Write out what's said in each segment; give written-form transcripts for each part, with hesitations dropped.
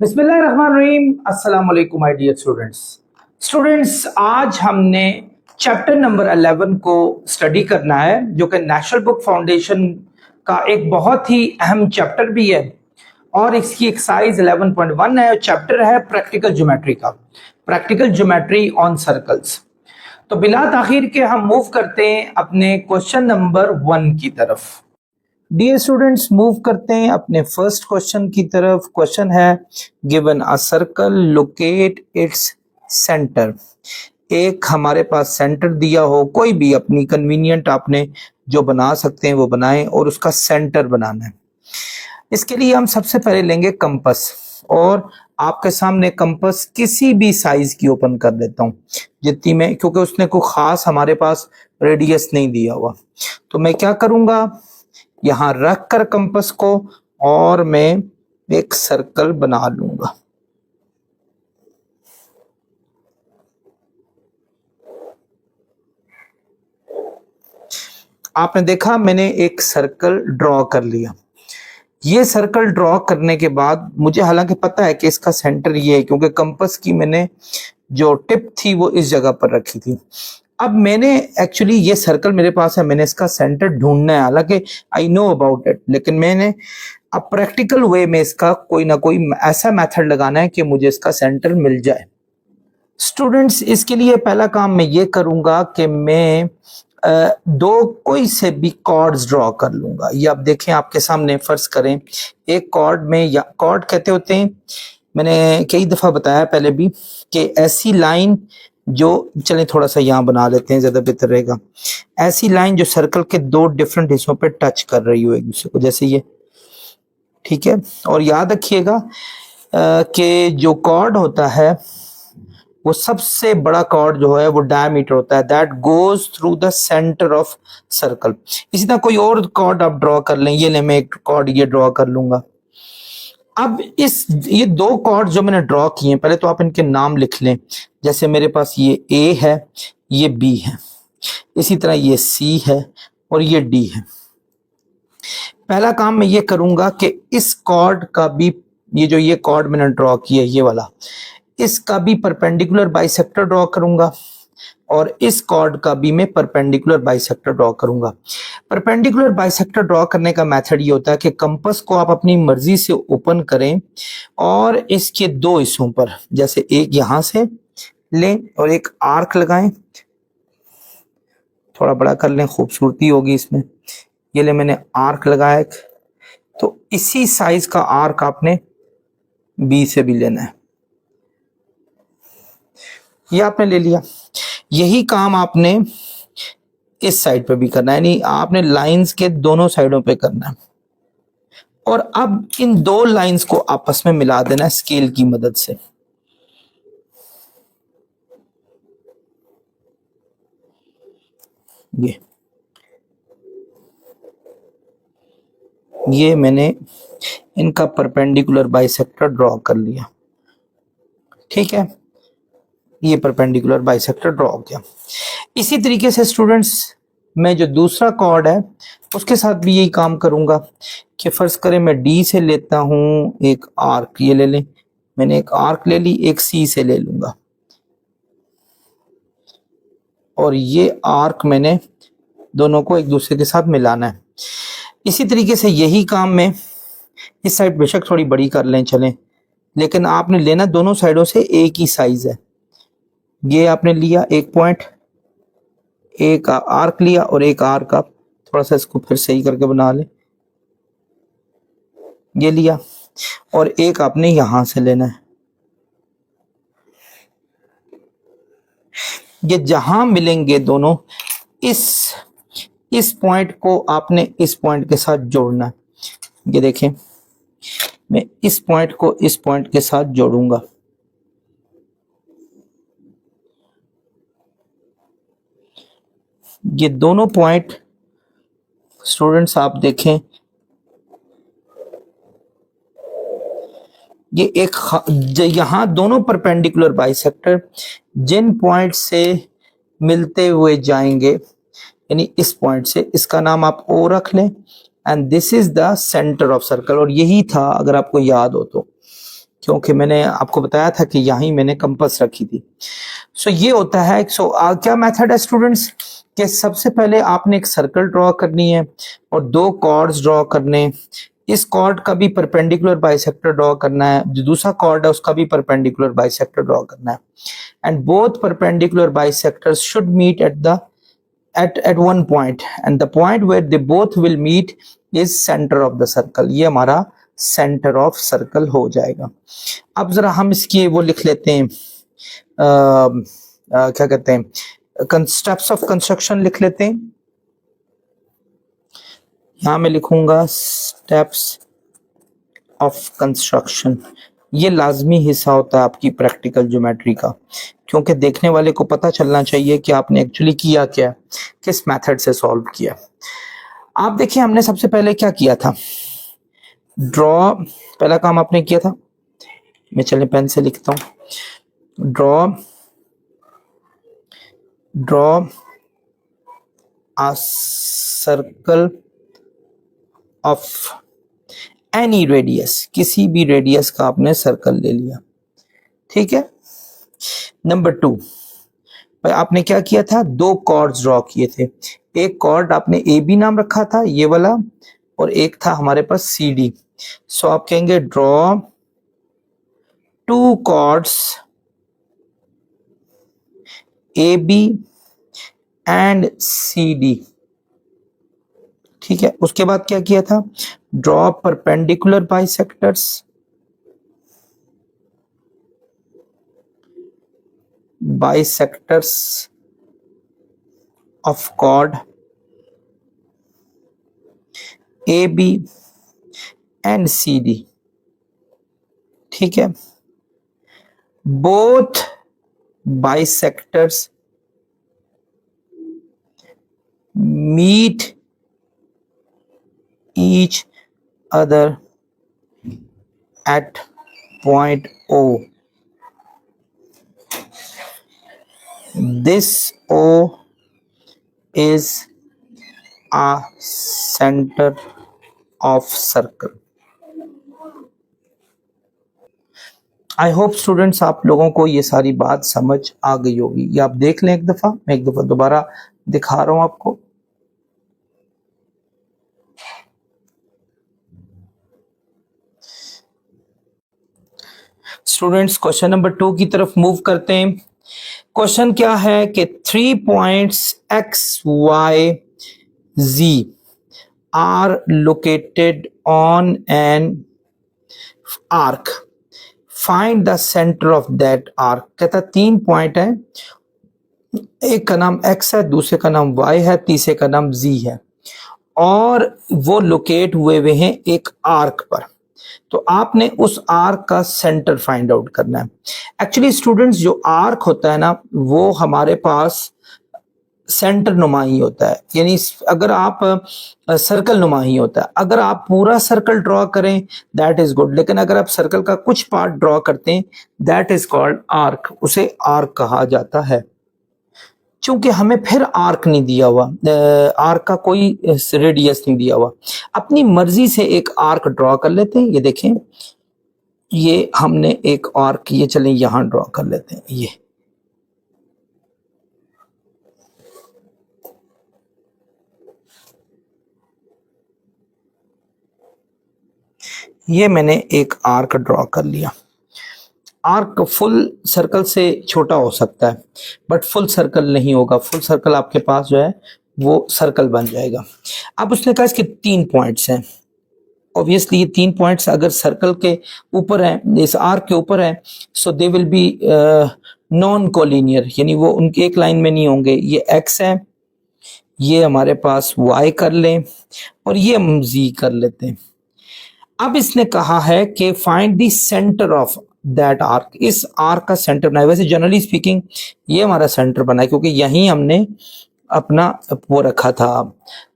बिस्मिल्लाहिर्रहमानिर्रहीम। अस्सलाम वालेकुम माय डियर स्टूडेंट्स, आज हमने चैप्टर नंबर 11 को स्टडी करना है, जो कि नेशनल बुक फाउंडेशन का एक बहुत ही अहम चैप्टर भी है और इसकी एक्सरसाइज 11.1 है। चैप्टर है प्रैक्टिकल ज्योमेट्री का, प्रैक्टिकल ज्योमेट्री ऑन सर्कल्स। तो बिला ताखीर के हम मूव करते हैं अपने क्वेश्चन नंबर 1 की तरफ। डियर स्टूडेंट्स, मूव करते हैं अपने फर्स्ट क्वेश्चन की तरफ। क्वेश्चन है given a circle, locate its centre. एक हमारे पास सेंटर दिया हो, कोई भी अपनी कन्वीनियंट आपने जो बना सकते हैं वो बनाएं और उसका सेंटर बनाना है। इसके लिए हम सबसे पहले लेंगे कंपास और आपके सामने कंपास किसी भी साइज की ओपन कर लेता हूं जितनी में, क्योंकि उसने कोई खास हमारे पास रेडियस नहीं दिया हुआ। तो मैं क्या करूंगा, यहां रख कर कंपास को और मैं एक सर्कल बना लूंगा। आपने देखा मैंने एक सर्कल ड्रॉ कर लिया। ये सर्कल ड्रॉ करने के बाद मुझे हालांकि पता है कि इसका सेंटर ये है, क्योंकि कंपास की मैंने जो टिप थी वो इस जगह पर रखी थी। अब मैंने एक्चुअली ये सर्कल मेरे पास है, मैंने इसका सेंटर ढूंढना है। हालांकि आई नो अबाउट इट, लेकिन मैंने अब प्रैक्टिकल वे में इसका कोई ना कोई ऐसा मेथड लगाना है कि मुझे इसका सेंटर मिल जाए। स्टूडेंट्स, इसके लिए पहला काम मैं ये करूंगा कि मैं दो कोई से भी कॉर्ड्स ड्रॉ कर लूंगा। ये आप देखें आपके सामने, फर्ज करें एक कॉर्ड में, या कॉर्ड कहते होते हैं, मैंने कई दफा बताया पहले भी कि ऐसी लाइन जो, चलें थोड़ा सा यहाँ बना लेते हैं, ज्यादा बेहतर रहेगा। ऐसी लाइन जो सर्कल के दो डिफरेंट हिस्सों पे टच कर रही हो एक दूसरे को, जैसे ये, ठीक है। और याद रखिएगा कि जो कॉर्ड होता है वो सबसे बड़ा कॉर्ड जो है वो डायमीटर होता है, that goes through the centre of circle. इसी तरह कोई और कॉर्ड आप ड्रॉ कर लें, ये ले मैं एक कॉर्ड ये ड्रॉ कर लूंगा। अब ये दो कॉर्ड जो मैंने ड्रॉ किए, पहले तो आप इनके नाम लिख लें। जैसे मेरे पास ये ए है, ये बी है, इसी तरह ये सी है और ये डी है। पहला काम मैं ये करूंगा कि इस कॉर्ड का भी, ये कॉर्ड मैंने ड्रॉ किया ये वाला, इसका भी परपेंडिकुलर बाइसेक्टर ड्रॉ करूंगा और इस कॉर्ड का भी मैं परपेंडिकुलर बाइसेक्टर ड्रॉ करूंगा। परपेंडिकुलर बाइसेक्टर ड्रॉ करने का मेथड ये होता है कि कंपास को आप अपनी मर्जी से ओपन करें और इसके दो हिस्सों पर, जैसे एक यहां से लें और एक आर्क लगाएं, थोड़ा बड़ा कर लें, खूबसूरती होगी इसमें। ये ले मैंने आर्क लगाया एक, तो इसी साइज का आर्क आपने बी से भी लेना है। ये आपने ले लिया। यही काम आपने इस साइड पे भी करना है, यानी आपने लाइंस के दोनों साइडों पे करना है। और अब इन दो लाइंस को आपस में मिला देना है स्केल की मदद से। ये मैंने इनका परपेंडिकुलर बाइसेक्टर ड्रॉ कर लिया, ठीक है। ये परपेंडिकुलर बाइसेक्टर ड्रॉ किया। इसी तरीके से स्टूडेंट्स, मैं जो दूसरा कॉर्ड है उसके साथ भी यही काम करूंगा कि फर्ज करें मैं डी से लेता हूं एक आर्क, ये ले लें, मैंने एक आर्क ले ली, एक सी से ले लूंगा और ये आर्क मैंने दोनों को एक दूसरे के साथ मिलाना है। इसी तरीके से यही काम मैं इस साइड बेशक थोड़ी बड़ी कर लें, चलें, लेकिन आपने लेना दोनों साइडों से एक ही साइज है। ये आपने लिया एक पॉइंट, एक आर्क लिया और एक आर्क आप थोड़ा सा इसको फिर सही करके बना ले, ये लिया और एक आपने यहां से लेना है। ये जहां मिलेंगे दोनों, इस पॉइंट को आपने इस पॉइंट के साथ जोड़ना है। ये देखें, मैं इस पॉइंट को इस पॉइंट के साथ जोड़ूंगा। ये दोनों पॉइंट स्टूडेंट्स आप देखें, ये एक यहां दोनों परपेंडिकुलर बाइसेक्टर जिन पॉइंट से मिलते हुए जाएंगे, यानी इस पॉइंट से, इसका नाम आप ओ रख लें and this is the centre of circle. और यही था, अगर आपको याद हो तो, क्योंकि मैंने आपको बताया था कि यहीं मैंने कंपास रखी थी। सो ये होता है। क्या मेथड है स्टूडेंट्स कि सबसे पहले आपने एक सर्कल ड्रॉ करनी है और दो कॉर्ड्स ड्रॉ करने। इस कॉर्ड का भी परपेंडिकुलर बाइसेक्टर ड्रॉ करना है, जो दूसरा कॉर्ड है उसका भी परपेंडिकुलर बाइसेक्टर ड्रॉ करना है, and both perpendicular bisectors should meet at one point, and the point where they both will meet is center of the circle। ये हमारा सेंटर ऑफ सर्कल हो जाएगा। अब जरा हम इसकी वो लिख लेते हैं, क्या कहते हैं, स्टेप्स ऑफ कंस्ट्रक्शन लिख लेते हैं। यहां मैं लिखूंगा स्टेप्स ऑफ कंस्ट्रक्शन। ये लाजमी हिस्सा होता है आपकी प्रैक्टिकल ज्योमेट्री का, क्योंकि देखने वाले को पता चलना चाहिए कि आपने एक्चुअली किया क्या, किस मेथड से सॉल्व किया। आप देखिए हमने सबसे पहले क्या किया था, ड्रॉ, पहला काम आपने किया था, मैं चले पेन से लिखता हूं, draw a circle of any radius, किसी भी रेडियस का आपने सर्कल ले लिया, ठीक है। नंबर 2, आपने क्या किया था, दो कॉर्ड्स ड्रॉ किए थे। एक कॉर्ड आपने ए बी नाम रखा था ये वाला, और एक था हमारे पास सी डी। सो आप कहेंगे draw two chords A B and C D, ठीक है। उसके बाद क्या किया था, draw perpendicular bisectors of chord A B and C D, ठीक है। Both bisectors meet each other at point O. This O is a center of circle. I hope students आप लोगों को ये सारी बात समझ आ गई होगी। ये आप देख लें एक दफा, मैं एक दफा दोबारा दिखा रहा हूं आपको। स्टूडेंट्स क्वेश्चन नंबर 2 की तरफ मूव करते हैं। क्वेश्चन क्या है कि 3 points X Y Z are located on an arc, find the centre of that arc. कहता 3 पॉइंट है, एक का नाम x है, दूसरे का नाम y है, तीसरे का नाम z है, और वो लोकेट हुए हैं एक आर्क पर। तो आपने उस आर्क का सेंटर फाइंड आउट करना है। एक्चुअली स्टूडेंट्स जो आर्क होता है ना, वो हमारे पास सेंटर नुमा ही होता है, यानी अगर आप सर्कल नुमा ही होता है। अगर आप पूरा सर्कल ड्रॉ करें दैट इज गुड, लेकिन अगर आप सर्कल का कुछ पार्ट ड्रॉ करते हैं दैट इज कॉल्ड आर्क, उसे आर्क कहा जाता है। चूंकि हमें फिर आर्क नहीं दिया हुआ, आर्क का कोई रेडियस नहीं दिया हुआ, अपनी मर्जी से एक आर्क ड्रॉ कर लेते हैं। ये देखें, ये हमने एक आर्क, ये चलें यहां ड्रॉ कर लेते हैं। ये मैंने एक आर्क ड्रॉ कर लिया। आर्क फुल सर्कल से छोटा हो सकता है बट फुल सर्कल नहीं होगा। फुल सर्कल आपके पास जो है वो सर्कल बन जाएगा। अब उसने कहा इसके 3 पॉइंट्स हैं। ऑब्वियसली ये 3 पॉइंट्स अगर सर्कल के ऊपर हैं, इस आर्क के ऊपर हैं, so they will be non collinear, यानी वो उनके एक लाइन में नहीं होंगे। ये x है, ये हमारे पास y कर लें, और ये हम z कर लेते हैं। अब इसने कहा है कि find the centre of that arc, इस आर्क का सेंटर बनाए। वैसे जनरली स्पीकिंग ये हमारा सेंटर बना है, क्योंकि यहीं हमने अपना वो रखा था,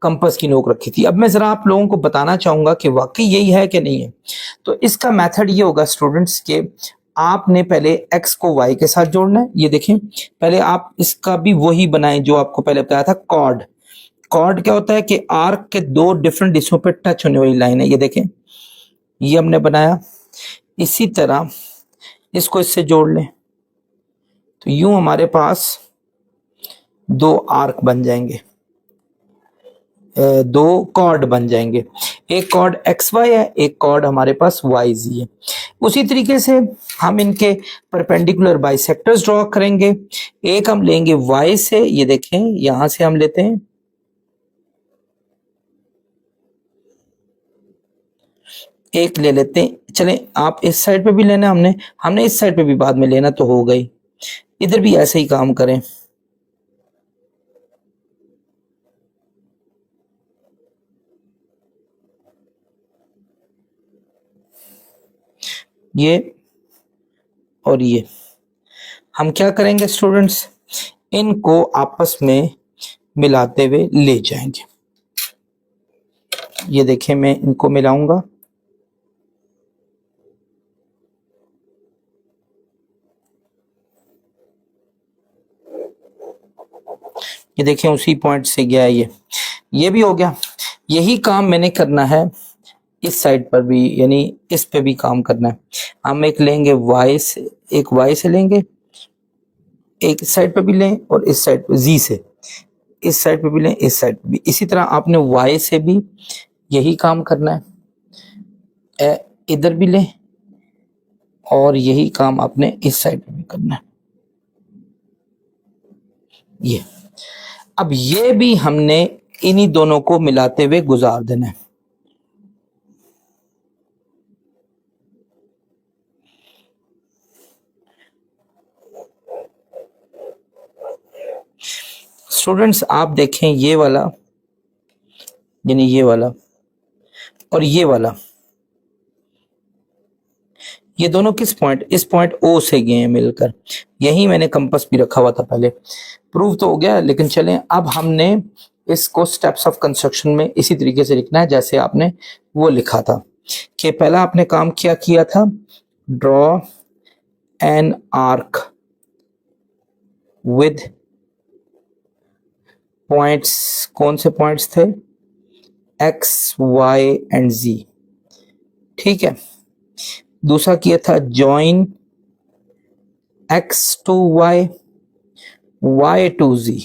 कंपास की नोक रखी थी। अब मैं जरा आप लोगों को बताना चाहूंगा कि वाकई यही है कि नहीं है। तो इसका मेथड ये होगा स्टूडेंट्स के आपने पहले x को y के साथ जोड़ना है। ये देखें, पहले आप इसका भी वही बनाएं जो आपको पहले बताया था, कॉर्ड। कॉर्ड क्या होता है कि आर्क के 2 डिफरेंट हिस्सों पे टच होने वाली लाइन है। ये देखें, ये हमने बनाया। इसी तरह इसको इससे जोड़ लें तो यूं हमारे पास दो आर्क बन जाएंगे, दो कॉर्ड बन जाएंगे। एक कॉर्ड एक्स वाई है, एक कॉर्ड हमारे पास वाई जी है। उसी तरीके से हम इनके परपेंडिकुलर बाइसेक्टर्स ड्रॉ करेंगे। एक हम लेंगे वाई से, ये देखें यहां से हम लेते हैं, एक ले लेते हैं, चलें आप इस साइड पे भी लेना, हमने इस साइड पे भी बाद में लेना तो हो गई, इधर भी ऐसे ही काम करें। ये और ये हम क्या करेंगे स्टूडेंट्स, इनको आपस में मिलाते हुए ले जाएंगे। ये देखें मैं इनको मिलाऊंगा, ये देखें उसी पॉइंट से गया ये भी हो गया। यही काम मैंने करना है इस साइड पर भी, यानी इस पे भी काम करना है। हम एक लेंगे वाई से, एक वाई से लेंगे, एक इस साइड पे भी लें और इस साइड पे जी से, इस साइड पे भी लें, इस साइड पे भी। इसी तरह आपने वाई से भी यही काम करना है, इधर भी लें और यही काम आपने इस साइड पे भी करना है। ये अब ये भी हमने इन्हीं दोनों को मिलाते हुए गुजार देना है। स्टूडेंट्स आप देखें ये वाला, यानी ये वाला और ये वाला, ये दोनों किस पॉइंट, इस पॉइंट ओ से गए हैं मिलकर। यही मैंने कंपास भी रखा हुआ था पहले, प्रूव तो हो गया। लेकिन चलें अब हमने इसको स्टेप्स ऑफ कंस्ट्रक्शन में इसी तरीके से लिखना है जैसे आपने वो लिखा था कि पहला आपने काम क्या किया था, draw an arc with points, कौन से पॉइंट्स थे, एक्स वाई एंड जी, ठीक है। दूसरा किया था join X to Y, Y to Z,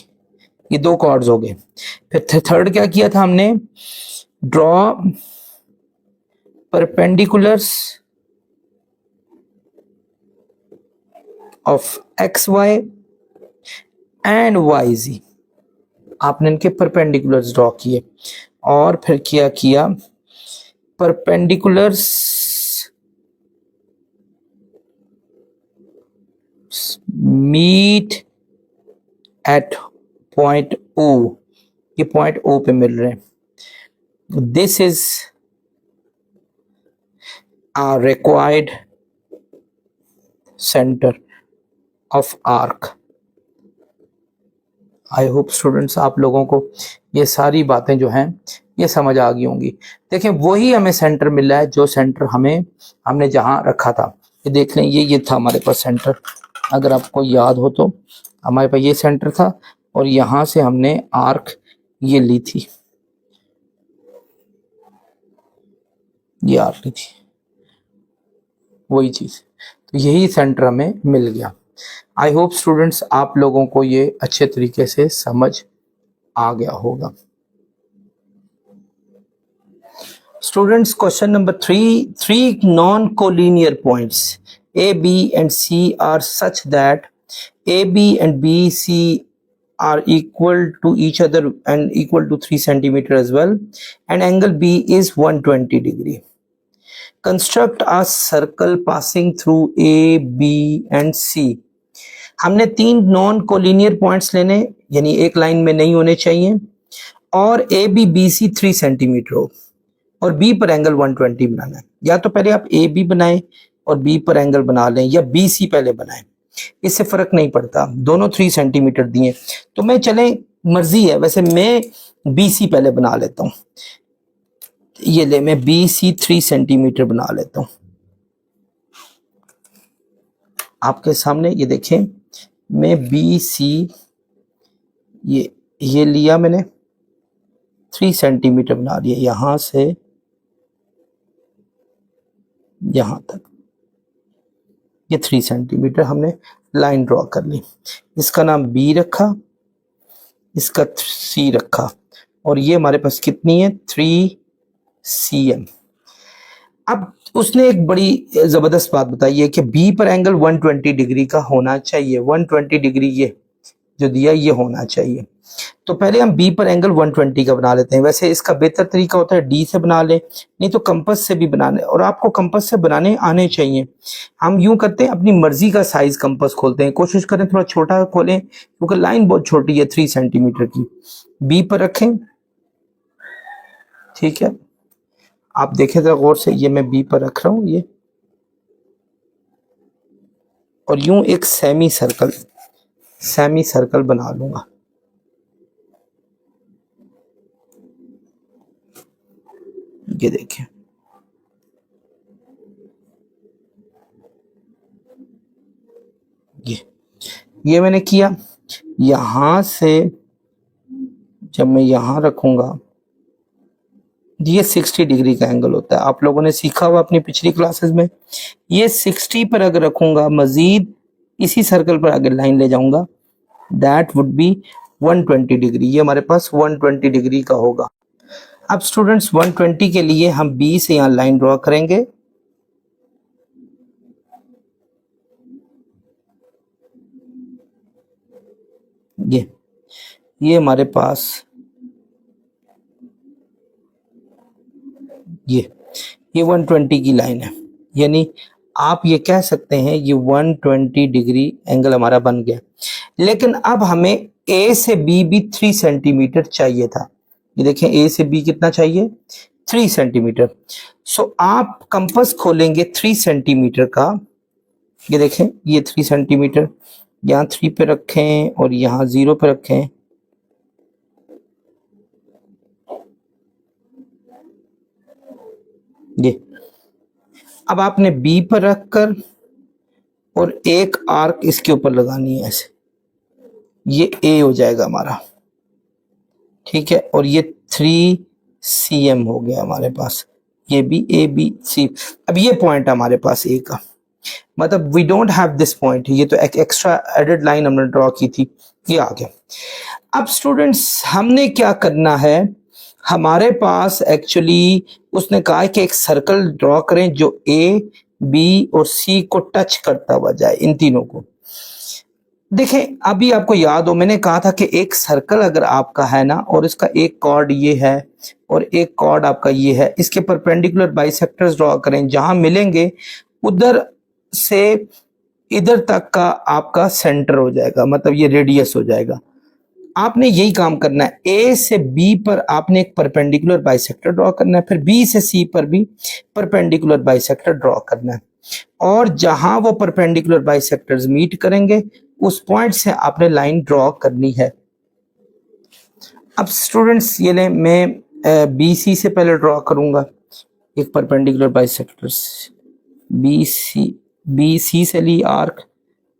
ये दो कॉर्ड्स हो गए। फिर थर्ड क्या किया था हमने, draw perpendiculars of X Y and Y Z, आपने इनके परपेंडिकुलर्स ड्रॉ किए। और फिर क्या किया, perpendiculars meet at point O, ये पॉइंट ओ पे मिल रहे हैं। This is a required centre of arc. I hope students आप लोगों को ये सारी बातें जो हैं ये समझ आ गई होंगी। देखें वही हमें सेंटर मिला है जो सेंटर हमने जहां रखा था। ये देख लें, ये था हमारे पास सेंटर, अगर आपको याद हो तो हमारे पास ये सेंटर था और यहां से हमने आर्क ये ली थी, ये आर्क ली थी, वही चीज, तो यही सेंटर हमें मिल गया। आई होप स्टूडेंट्स आप लोगों को ये अच्छे तरीके से समझ आ गया होगा। Students question number 3, 3 non collinear points A, B and C are such that A, B and B, C are equal to each other and equal to 3 centimeter as well, and angle B is 120 degree. Construct a circle passing through A, B and C. हमने 3 non collinear points लेने, यानी एक line में नहीं होने चाहिए, और A B B C 3 centimetre हो और बी पर एंगल 120 बनाना है। या तो पहले आप ए बी बनाएं और बी पर एंगल बना लें, या बी सी पहले बनाएं, इससे फर्क नहीं पड़ता, दोनों 3 सेंटीमीटर दिए। तो मैं चले मर्जी है, वैसे मैं बी सी पहले बना लेता हूं, ये ले मैं बी सी 3 सेंटीमीटर बना लेता हूं आपके सामने। ये देखें मैं बी सी ये लिया मैंने, 3 सेंटीमीटर बना लिया यहां से यहां तक, ये 3 सेंटीमीटर हमने लाइन ड्रॉ कर ली। इसका नाम बी रखा, इसका सी रखा, और ये हमारे पास कितनी है 3 cm। अब उसने एक बड़ी जबरदस्त बात बताई है कि बी पर एंगल 120 डिग्री का होना चाहिए। 120 डिग्री ये जो दिया ये होना चाहिए। तो पहले हम बी पर एंगल 120 का बना लेते हैं। वैसे इसका बेहतर तरीका होता है डी से बना ले, नहीं तो कंपास से भी बनाने, और आपको कंपास से बनाने आने चाहिए। हम यूं करते हैं, अपनी मर्जी का साइज कंपास खोलते हैं, कोशिश करें थोड़ा छोटा खोलें क्योंकि लाइन बहुत छोटी है 3 सेंटीमीटर की। बी पर रखें, ठीक है, आप देखें जरा गौर से, ये मैं बी पर रख रहा हूं ये, और यूं एक सेमी सर्कल बना लूंगा। ये देखें, ये मैंने किया। यहां से जब मैं यहां रखूंगा, ये 60 डिग्री का एंगल होता है, आप लोगों ने सीखा हुआ अपनी पिछली क्लासेस में। ये 60 पर अगर रखूंगा, मजीद इसी सर्कल पर आगे लाइन ले जाऊंगा, दैट वुड बी 120 डिग्री। ये हमारे पास 120 डिग्री का होगा। अब स्टूडेंट्स 120 के लिए हम बी से यहां लाइन ड्रॉ करेंगे। ये हमारे पास ये 120 की लाइन है, यानी आप ये कह सकते हैं ये 120 डिग्री एंगल हमारा बन गया। लेकिन अब हमें ए से बी भी 3 सेंटीमीटर चाहिए था। ये देखें, ए से बी कितना चाहिए 3 सेंटीमीटर। सो आप कंपास खोलेंगे 3 सेंटीमीटर का। ये देखें, ये 3 सेंटीमीटर यहाँ 3 पे रखें और यहाँ 0 पे रखें। ये अब आपने बी पर रखकर और एक आर्क इसके ऊपर लगानी है ऐसे, ये ए हो जाएगा हमारा, ठीक है, और ये 3 cm हो गया हमारे पास। ये भी ए बी सी। अब ये पॉइंट हमारे पास ए का, मतलब we don't have this point, ये तो एक एक्स्ट्रा एडेड लाइन हमने ड्रॉ की थी, ये आ गया। अब स्टूडेंट्स हमने क्या करना है, हमारे पास एक्चुअली उसने कहा है कि एक सर्कल ड्रॉ करें जो ए बी और सी को टच करता हुआ जाए, इन तीनों को। देखें, अभी आपको याद हो मैंने कहा था कि एक सर्कल अगर आपका है ना, और इसका एक कॉर्ड ये है और एक कॉर्ड आपका ये है, इसके परपेंडिकुलर बाइसेक्टर्स ड्रॉ करें, जहां मिलेंगे उधर से इधर तक का आपका सेंटर हो जाएगा, मतलब ये रेडियस हो जाएगा। आपने यही काम करना है, ए से बी पर आपने एक परपेंडिकुलर बाइसेक्टर ड्रॉ करना है, फिर बी से सी पर भी परपेंडिकुलर बाइसेक्टर ड्रॉ करना है, और जहां वो परपेंडिकुलर बाइसेक्टर्स मीट करेंगे उस पॉइंट से आपने लाइन ड्रॉ करनी है। अब स्टूडेंट्स ये ले, मैं बी सी से पहले ड्रॉ करूंगा एक परपेंडिकुलर बाइसेक्टर्स। बी सी से ली आर्क,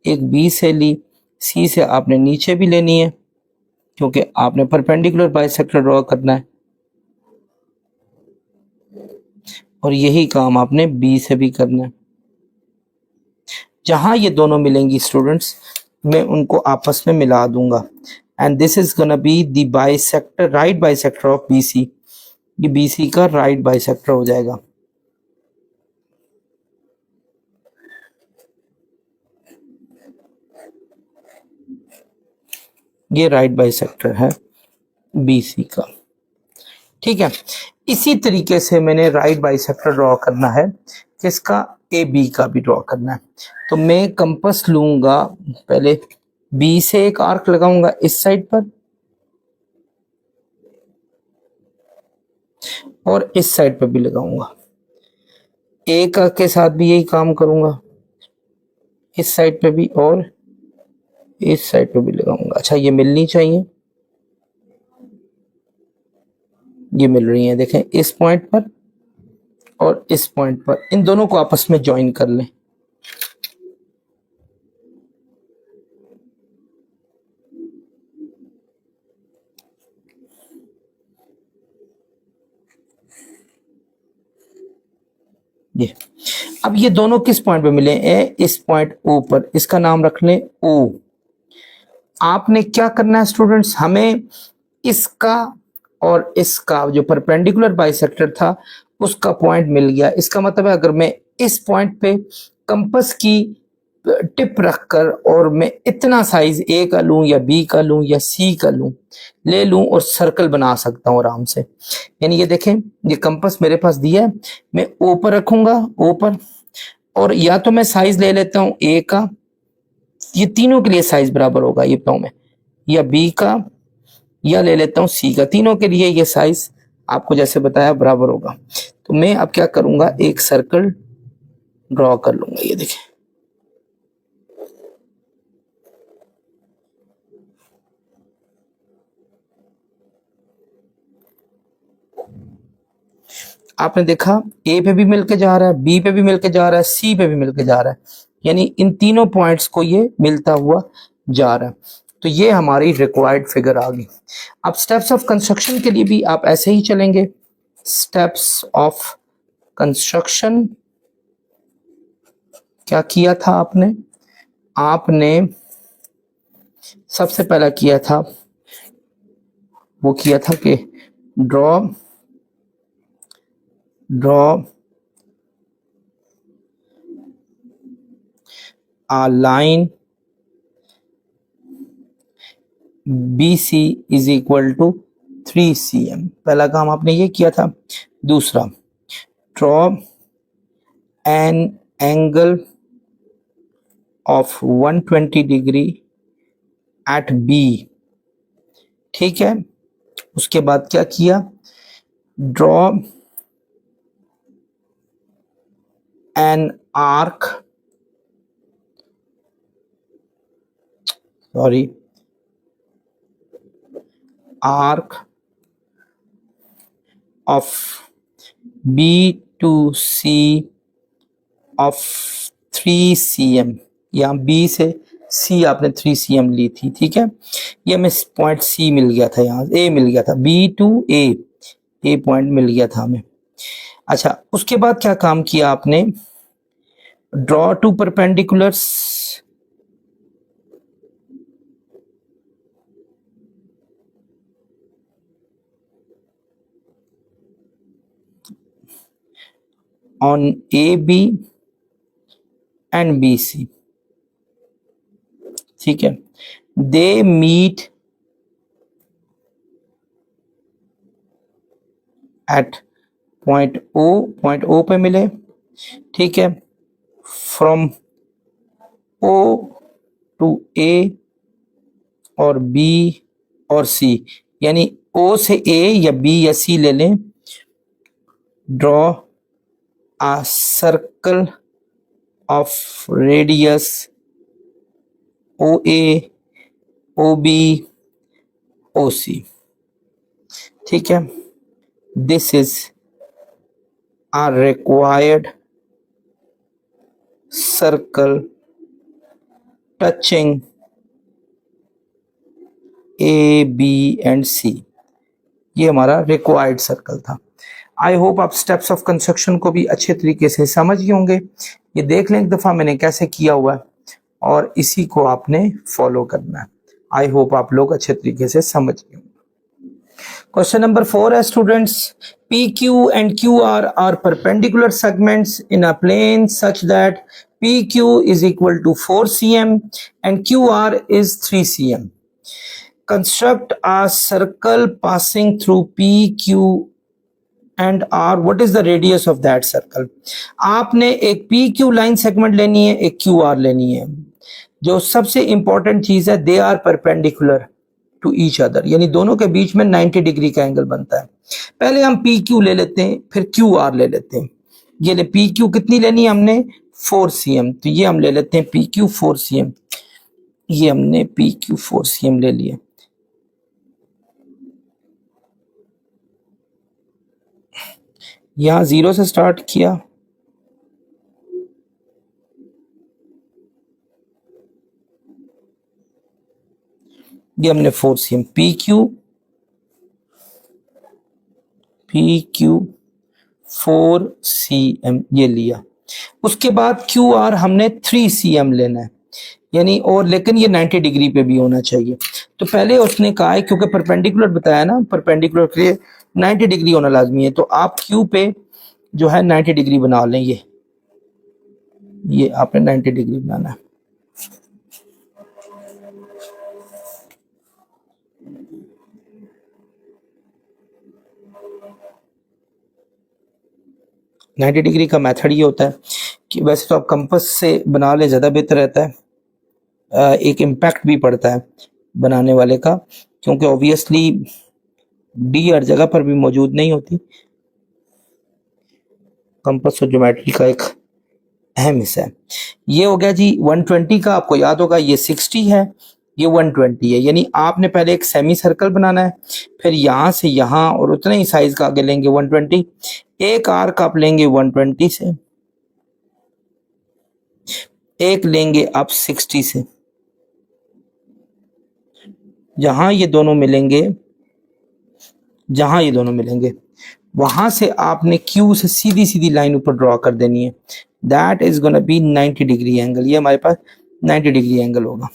एक बी से ली, सी से आपने नीचे भी लेनी है क्योंकि आपने परपेंडिकुलर बाइसेक्टर ड्रॉ करना है, और यही काम आपने बी से भी करना है। जहां ये दोनों मिलेंगी स्टूडेंट्स, मैं उनको आपस में मिला दूंगा, and this is gonna be the bisector, right bisector of BC. ये बीसी का राइट बाइसेक्टर हो जाएगा। ये राइट बाइसेक्टर है बीसी का, ठीक है। इसी तरीके से मैंने राइट बाइसेक्टर ड्रॉ करना है, किसका, ए बी का भी ड्रॉ करना है। तो मैं कंपास लूंगा, पहले बी से एक आर्क लगाऊंगा इस साइड पर और इस साइड पर भी लगाऊंगा, ए का के साथ भी यही काम करूंगा, इस साइड पे भी और इस साइड पे भी लगाऊंगा। अच्छा, ये मिलनी चाहिए, ये मिल रही है, देखें इस पॉइंट पर और इस पॉइंट पर, इन दोनों को आपस में ज्वाइन कर लें। ये अब ये दोनों किस पॉइंट पे मिले? ए इस पॉइंट ओ पर, इसका नाम रख लें ओ। आपने क्या करना है स्टूडेंट्स, हमें इसका और इसका जो परपेंडिकुलर बाइसेक्टर था उसका पॉइंट मिल गया। इसका मतलब है अगर मैं इस पॉइंट पे कंपास की टिप रखकर और मैं इतना साइज ए का लूं या बी का लूं या सी का लूं, ले लूं और सर्कल बना सकता हूं आराम से। यानी ये देखें, ये कंपास मेरे पास दिया है, मैं ओ पर रखूंगा, ओ पर, और या तो मैं साइज ले लेता हूं ए का, ये तीनों के लिए साइज बराबर होगा ये बताऊं मैं, या बी का, या ले लेता हूं सी का, तीनों के लिए ये साइज आपको जैसे बताया बराबर होगा। तो मैं अब क्या करूंगा, एक सर्कल ड्रॉ कर लूंगा। ये देखें, आपने देखा ए पे भी मिलके जा रहा है, बी पे भी मिलके जा रहा है, सी पे भी मिलके जा रहा है, यानी इन तीनों पॉइंट्स को ये मिलता हुआ जा रहा है। तो ये हमारी रिक्वायर्ड फिगर आ गई। अब स्टेप्स ऑफ कंस्ट्रक्शन के लिए भी आप ऐसे ही चलेंगे। स्टेप्स ऑफ कंस्ट्रक्शन क्या किया था आपने? आपने सबसे पहला किया था, वो किया था कि draw a line BC is equal to 3 cm। पहला काम आपने ये किया था। दूसरा, draw an angle of 120 degree at B. ठीक है, उसके बाद क्या किया, draw an arc, arc of B to C of 3 cm। यहाँ B से C आपने 3 cm ली थी, ठीक है। ये हमें पॉइंट C मिल गया था, यहाँ A मिल गया था, B to A पॉइंट मिल गया था हमें। अच्छा, उसके बाद क्या काम किया आपने, draw two perpendiculars on AB and BC। ठीक है, they meet at point O पे मिले। ठीक है, फ्रॉम O टू A और B और C, यानी O से A या B या C ले लें। Draw a circle of radius OA, OB, OC। ठीक है, this is a required circle touching A, B and C। ये हमारा रिक्वायर्ड सर्कल था। आई होप आप स्टेप्स ऑफ कंस्ट्रक्शन को भी अच्छे तरीके से समझ गए होंगे। ये देख लें एक दफ़ा मैंने कैसे किया हुआ है और इसी को आपने फॉलो करना है। आई होप आप लोग अच्छे तरीके से समझ गए होंगे। क्वेश्चन नंबर 4 है students, P Q and Q R perpendicular segments in a plane such that P Q is equal to 4 cm and Q R is 3 cm। Construct a circle passing through P Q and R, what is the radius of that circle. आपने एक P Q line segment लेनी है, एक Q R लेनी है। जो सबसे important चीज है, they are perpendicular to each other, यानी दोनों के बीच में 90 डिग्री का एंगल बनता है। पहले हम पी क्यू ले लेते हैं, फिर क्यू आर ले लेते हैं। ये ले पी क्यू कितनी लेनी है हमने, 4 cm, तो ये हम ले लेते हैं पी क्यू 4 cm। ये हमने पी क्यू 4 cm ले लिया। यहां 0 से स्टार्ट किया, ये हमने 4 cm पी क्यू 4 cm ये लिया। उसके बाद क्यू आर हमने 3 cm लेना है, यानी और लेकिन ये 90 डिग्री पे भी होना चाहिए। तो पहले उसने कहा है क्योंकि परपेंडिकुलर बताया ना, परपेंडिकुलर के लिए 90 डिग्री होना लाजमी है, तो आप क्यू पे जो है 90 डिग्री बना लें। ये आपने 90 डिग्री बनाना है। नाइन्टी डिग्री का मेथड ये होता है कि वैसे तो आप कंपास से बना ले, ज़्यादा बेहतर रहता है। एक इम्पैक्ट भी पड़ता है बनाने वाले का, क्योंकि ऑब्वियसली डी हर जगह पर भी मौजूद नहीं होती। कंपास और ज्योमेट्री का एक अहम हिस्सा है। ये हो गया जी 120 का, आपको याद होगा ये 60 है, ये 120 है। यानी आपने पहले एक सेमी सर्कल बनाना है, फिर यहां से यहां और उतने ही साइज का आगे लेंगे 120। एक आर्क आप लेंगे 120 से, एक लेंगे आप 60 से। जहां ये दोनों मिलेंगे, वहां से आपने क्यू से सीधी सीधी लाइन ऊपर ड्रॉ कर देनी है। That is gonna be 90 degree angle. ये हमारे पास 90 डिग्री एंगल होगा।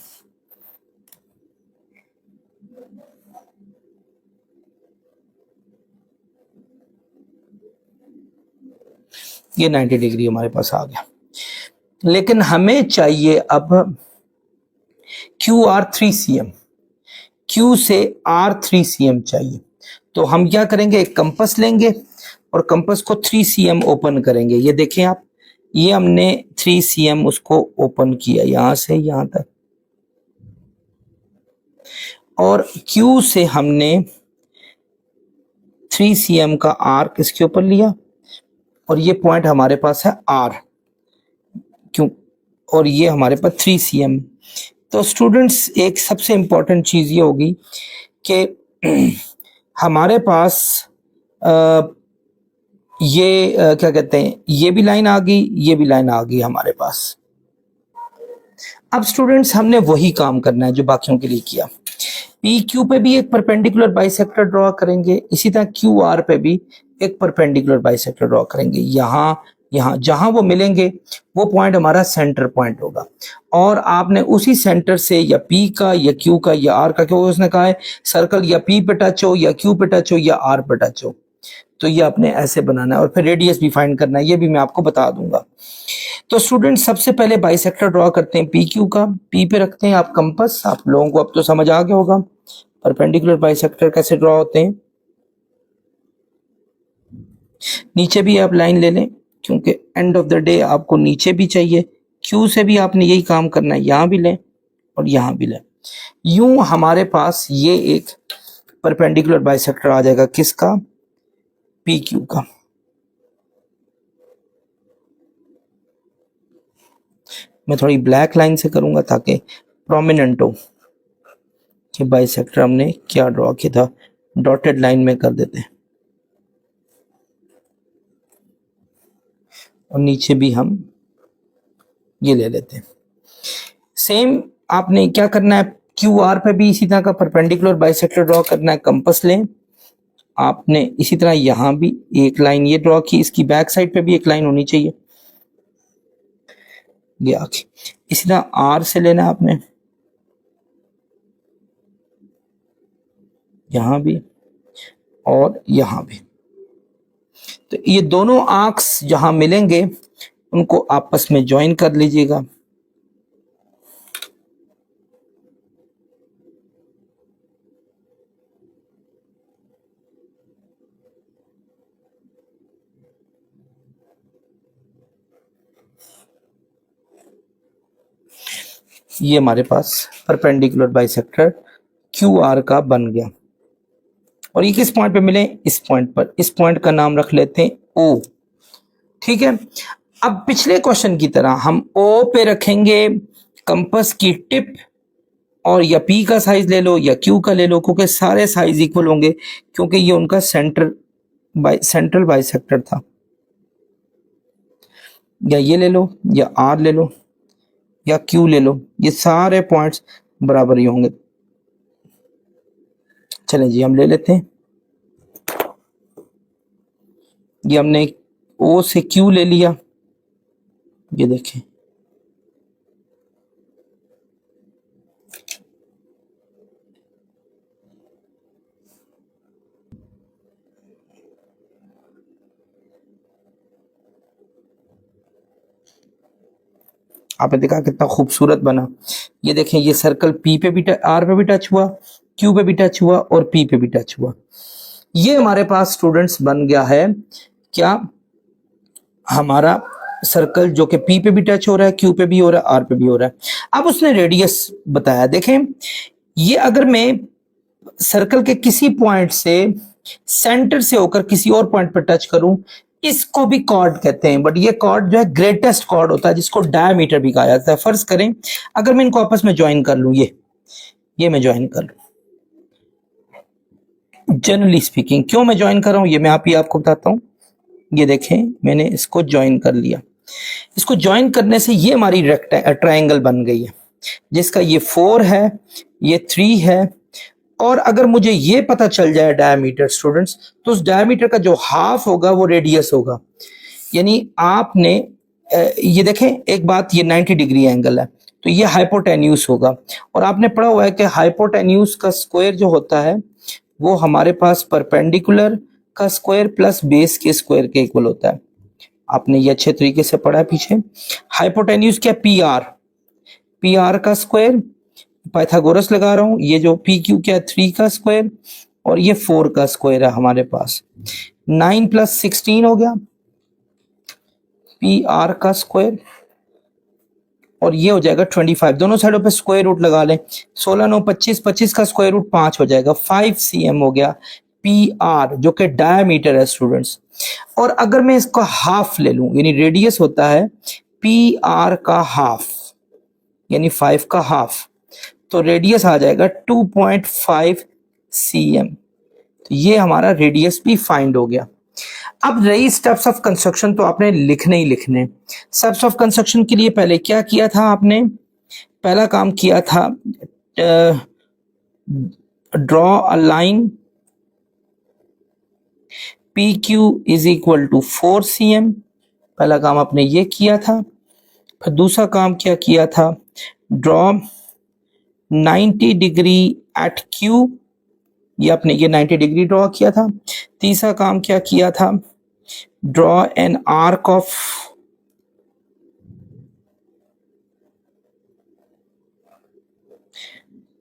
ये 90 डिग्री हमारे पास आ गया। लेकिन हमें चाहिए अब क्यू आर 3 cm, क्यू से आर 3 cm चाहिए। तो हम क्या करेंगे, एक कंपास लेंगे और कंपास को 3 cm ओपन करेंगे। ये देखें आप, ये हमने 3 cm उसको ओपन किया यहां से यहां तक, और क्यू से हमने 3 cm का आर्क इसके ऊपर लिया, और ये पॉइंट हमारे पास है आर, क्यों, और ये हमारे पास 3 cm। तो स्टूडेंट्स एक सबसे इंपॉर्टेंट चीज ये होगी कि हमारे पास क्या कहते हैं, ये भी लाइन आ गई, ये भी लाइन आ गई हमारे पास। अब स्टूडेंट्स हमने वही काम करना है जो बाकियों के लिए किया। पी क्यू पे भी एक परपेंडिकुलर बाइसेक्टर ड्रॉ करेंगे, इसी तरह क्यू आर पे भी एक परपेंडिकुलर बाइसेक्टर ड्रॉ करेंगे। यहाँ जहां वो मिलेंगे वो पॉइंट हमारा सेंटर पॉइंट होगा, और आपने उसी सेंटर से या पी का या क्यू का या आर का, क्योंकि उसने कहा है सर्कल या पी पे टच हो या क्यू पे टच हो या आर पे टच हो, तो ये आपने ऐसे बनाना है। और फिर रेडियस भी फाइंड करना है, ये भी मैं आपको बता दूंगा। तो स्टूडेंट सबसे पहले बाइसेक्टर ड्रॉ करते हैं पी क्यू का। पी पे रखते हैं आप कंपास। आप लोगों को अब तो समझ आ गया होगा परपेंडिकुलर बाइसेक्टर कैसे ड्रॉ होते हैं। नीचे भी आप लाइन ले लें, क्योंकि एंड ऑफ द डे आपको नीचे भी चाहिए। क्यू से भी आपने यही काम करना है, यहां भी लें और यहां भी लें। यूं हमारे पास ये एक परपेंडिकुलर बाइसेक्टर आ जाएगा, किसका, पी क्यू का। मैं थोड़ी ब्लैक लाइन से करूंगा ताकि प्रोमिनेंट हो कि बाइसेक्टर हमने क्या ड्रॉ किया था। डॉटेड लाइन में कर देते हैं, और नीचे भी हम ये ले लेते हैं। सेम आपने क्या करना है, क्यू आर पे भी इसी तरह का परपेंडिकुलर बाइसेक्टर ड्रॉ करना है। कंपास लें, आपने इसी तरह यहां भी एक लाइन ये ड्रॉ की, इसकी बैक साइड पे भी एक लाइन होनी चाहिए, ये आके इसी तरह आर से लेना आपने, यहां भी और यहां भी। तो ये दोनों आर्क्स जहां मिलेंगे उनको आपस में ज्वाइन कर लीजिएगा। ये हमारे पास परपेंडिकुलर बाइसेक्टर क्यू आर का बन गया। और ये किस पॉइंट पे मिले, इस पॉइंट पर। इस पॉइंट का नाम रख लेते हैं ओ। ठीक है, अब पिछले क्वेश्चन की तरह हम ओ पे रखेंगे कंपास की टिप, और या पी का साइज ले लो या क्यू का ले लो, क्योंकि सारे साइज इक्वल होंगे, क्योंकि ये उनका सेंट्रल बाइसेक्टर था। या ये ले लो या आर ले लो या क्यू ले लो, ये सारे पॉइंट्स बराबर ही होंगे। चलें जी, हम ले लेते हैं। ये हमने ओ से क्यू ले लिया, ये देखें, आपने देखा कितना खूबसूरत बना। ये देखें, ये सर्कल पी पे भी आर पे भी टच हुआ, क्यू पे भी टच हुआ और पी पे भी टच हुआ। ये हमारे पास स्टूडेंट्स बन गया है क्या, हमारा सर्कल जो कि पी पे भी टच हो रहा है, क्यू पे भी हो रहा है, आर पे भी हो रहा है। अब उसने रेडियस बताया। देखें, ये अगर मैं सर्कल के किसी पॉइंट से सेंटर से होकर किसी और पॉइंट पर टच करूं, इसको भी कॉर्ड कहते हैं, बट ये कॉर्ड जो है ग्रेटेस्ट कॉर्ड होता है, जिसको डायमीटर भी कहा जाता है। फर्ज करें अगर मैं इनको आपस में ज्वाइन कर लूं, ये मैं ज्वाइन कर लूं, जनरली स्पीकिंग क्यों मैं ज्वाइन कर रहा हूं ये मैं आपको बताता हूं। ये देखें, मैंने इसको ज्वाइन कर लिया। इसको ज्वाइन करने से ये हमारी ट्रायंगल बन गई है, जिसका ये 4 है, ये 3 है। और अगर मुझे ये पता चल जाए डायमीटर स्टूडेंट्स, तो उस डायमीटर का जो हाफ होगा वो रेडियस होगा। यानी आपने ये देखें, एक बात, ये 90 डिग्री एंगल है, तो ये हाइपोटेन्यूस होगा। और आपने पढ़ा हुआ है कि हाइपोटेन्यूस का स्क्वायर जो होता है वो हमारे पास परपेंडिकुलर का स्क्वायर प्लस बेस के स्क्वायर के इक्वल होता है। आपने ये अच्छे तरीके से पढ़ा है पीछे। हाइपोटेन्यूस क्या, पी आर का स्क्वायर, पाइथागोरस लगा रहा हूं, ये जो पी क्यू क्या, 3 का स्क्वायर और ये 4 का स्क्वायर है हमारे पास। 9 + 16 हो गया पी आर का स्क्वायर, और ये हो जाएगा 25। दोनों साइडों पे स्क्वायर रूट लगा लें, 16 9 25, 25 का स्क्वायर रूट 5 हो जाएगा। 5 cm हो गया पी आर, जो कि डायमीटर है स्टूडेंट्स। और अगर मैं इसका हाफ ले लूं, यानी रेडियस होता है पी आर का हाफ, यानी 5 का हाफ, तो रेडियस आ जाएगा 2.5 cm। तो ये हमारा रेडियस भी फाइंड हो गया। अब रही स्टेप्स ऑफ कंस्ट्रक्शन, तो आपने लिखने ही लिखने। स्टेप्स ऑफ कंस्ट्रक्शन के लिए पहले क्या किया था आपने, पहला काम किया था draw a line P Q is equal to 4 cm। पहला काम आपने ये किया था। फिर दूसरा काम क्या किया था, ड्रॉ 90 डिग्री एट क्यू, ये आपने ये 90 डिग्री ड्रॉ किया था। तीसरा काम क्या किया था, draw an arc of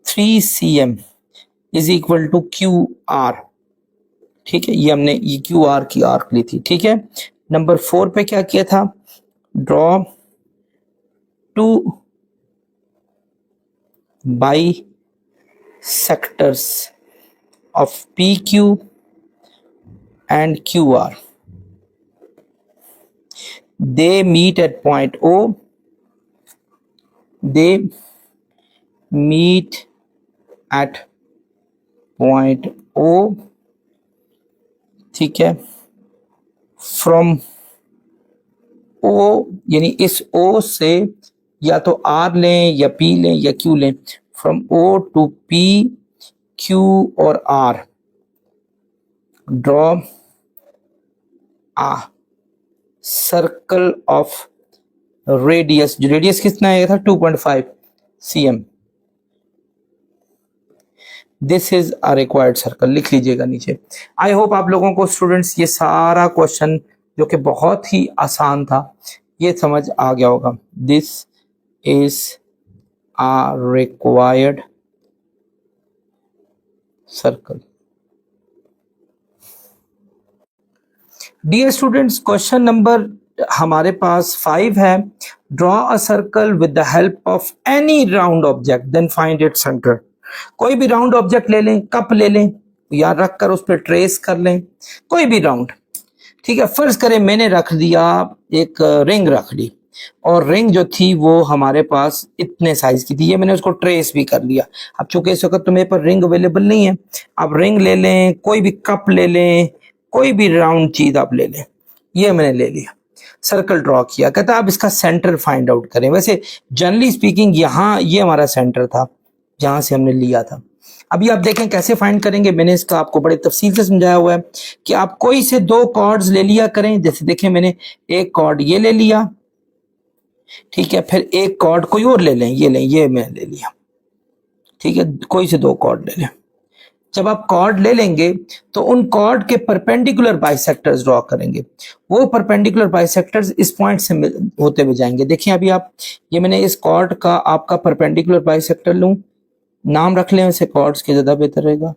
3 cm is equal to Q R. ठीक है, ये हमने ये क्यू आर की आर्क ली थी। ठीक है, नंबर 4 पे क्या किया था, draw 2 bisectors of PQ and QR. They meet at point O. They meet at point O. ठीक है, from O, यानी इस O से या तो R लें या P लें या Q लें, from O to P, Q और R, draw a circle of radius, जो रेडियस कितना आया था 2.5 cm। This is a required circle, लिख लीजिएगा नीचे। आई होप आप लोगों को स्टूडेंट्स ये सारा क्वेश्चन जो कि बहुत ही आसान था ये समझ आ गया होगा। This is a required circle. Dear students, question number हमारे पास 5 है। Draw a circle with the help of any round object then find its centre. कोई भी राउंड ऑब्जेक्ट ले लें, कप ले लें, या रख कर उस पर ट्रेस कर लें, कोई भी राउंड। ठीक है, फर्ज करें मैंने रख दिया, एक रिंग रख ली, और रिंग जो थी वो हमारे पास इतने साइज की थी, ये मैंने उसको ट्रेस भी कर लिया। अब चूंकि इस वक्त तो मेरे पर रिंग अवेलेबल नहीं है, आप रिंग ले लें, कोई भी कप ले लें, कोई भी राउंड चीज आप ले लें। ये मैंने ले लिया, सर्कल ड्रॉ किया। कहता आप इसका सेंटर फाइंड आउट करें। वैसे जनरली स्पीकिंग यहाँ ये हमारा सेंटर था जहां से हमने लिया था। अभी आप देखें कैसे फाइंड करेंगे, मैंने इसका आपको बड़े तफसील से समझाया हुआ है कि आप कोई से 2 कॉर्ड्स ले लिया करें। जैसे देखें, मैंने एक कॉर्ड ये ले लिया ठीक है, फिर एक कॉर्ड कोई और ले लें, ये लें, ये मैं ले लिया, ठीक है, कोई से 2 कॉर्ड ले लें। जब आप कॉर्ड ले लेंगे तो उन कॉर्ड के परपेंडिकुलर बाइसेक्टर्स ड्रॉ करेंगे। वो परपेंडिकुलर बाइसेक्टर्स इस पॉइंट से होते हुए जाएंगे। देखिए अभी आप, ये मैंने इस कॉर्ड का आपका परपेंडिकुलर बाइसेक्टर लूं, नाम रख लें वैसे कॉर्ड्स के, ज्यादा बेहतर रहेगा।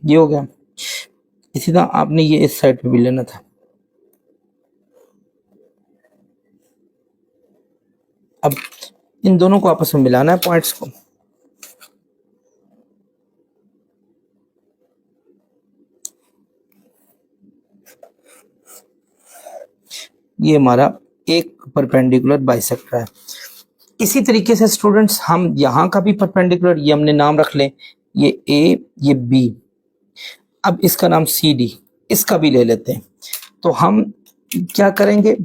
ये हो गया। इसी तरह आपने ये इस साइड पे भी लेना था। अब इन दोनों को आपस में मिलाना है, पॉइंट्स को। ये हमारा एक परपेंडिकुलर बाइसेक्टर है। इसी तरीके से स्टूडेंट्स हम यहां का भी परपेंडिकुलर, ये हमने नाम रख लें, ये ए, ये बी, अब इसका नाम सी डी, इसका भी ले लेते हैं। तो हम क्या करेंगे,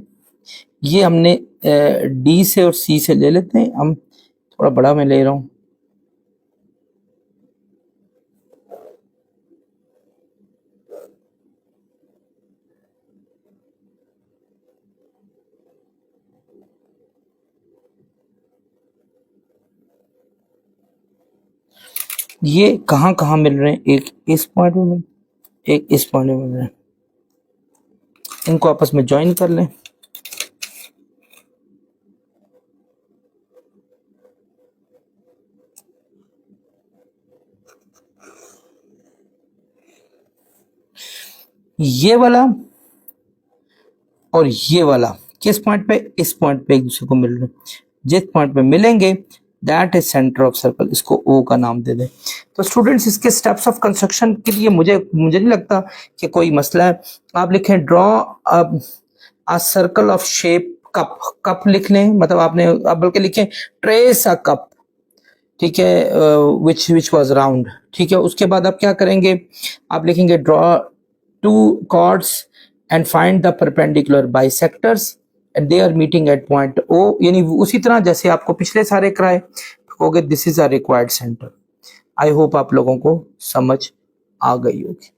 ये हमने डी से और सी से ले लेते हैं। हम थोड़ा बड़ा मैं ले रहा हूं, ये कहां कहां मिल रहे हैं, एक इस पॉइंट में मिल, एक इस पॉइंट में मिल रहे हैं, इनको आपस में ज्वाइन कर लें। ये वाला और ये वाला किस पॉइंट पे, इस पॉइंट पे एक दूसरे को मिल रहे हैं। जिस पॉइंट पे मिलेंगे that is centre of circle, इसको ओ का नाम दे दें। तो स्टूडेंट्स इसके स्टेप्स ऑफ कंस्ट्रक्शन के लिए मुझे नहीं लगता कि कोई मसला है। आप लिखें draw a circle of shape cup, cup लिख लें, मतलब आपने, आप बल्कि लिखें ट्रेस अ कप, ठीक है, विच वाज राउंड, ठीक है। उसके बाद आप क्या करेंगे, आप लिखेंगे draw 2 chords and find the perpendicular bisectors and they are meeting at point O, यानी उसी तरह जैसे आपको पिछले सारे कराए, कहोगे this is a required centre. I hope आप लोगों को समझ आ गई होगी।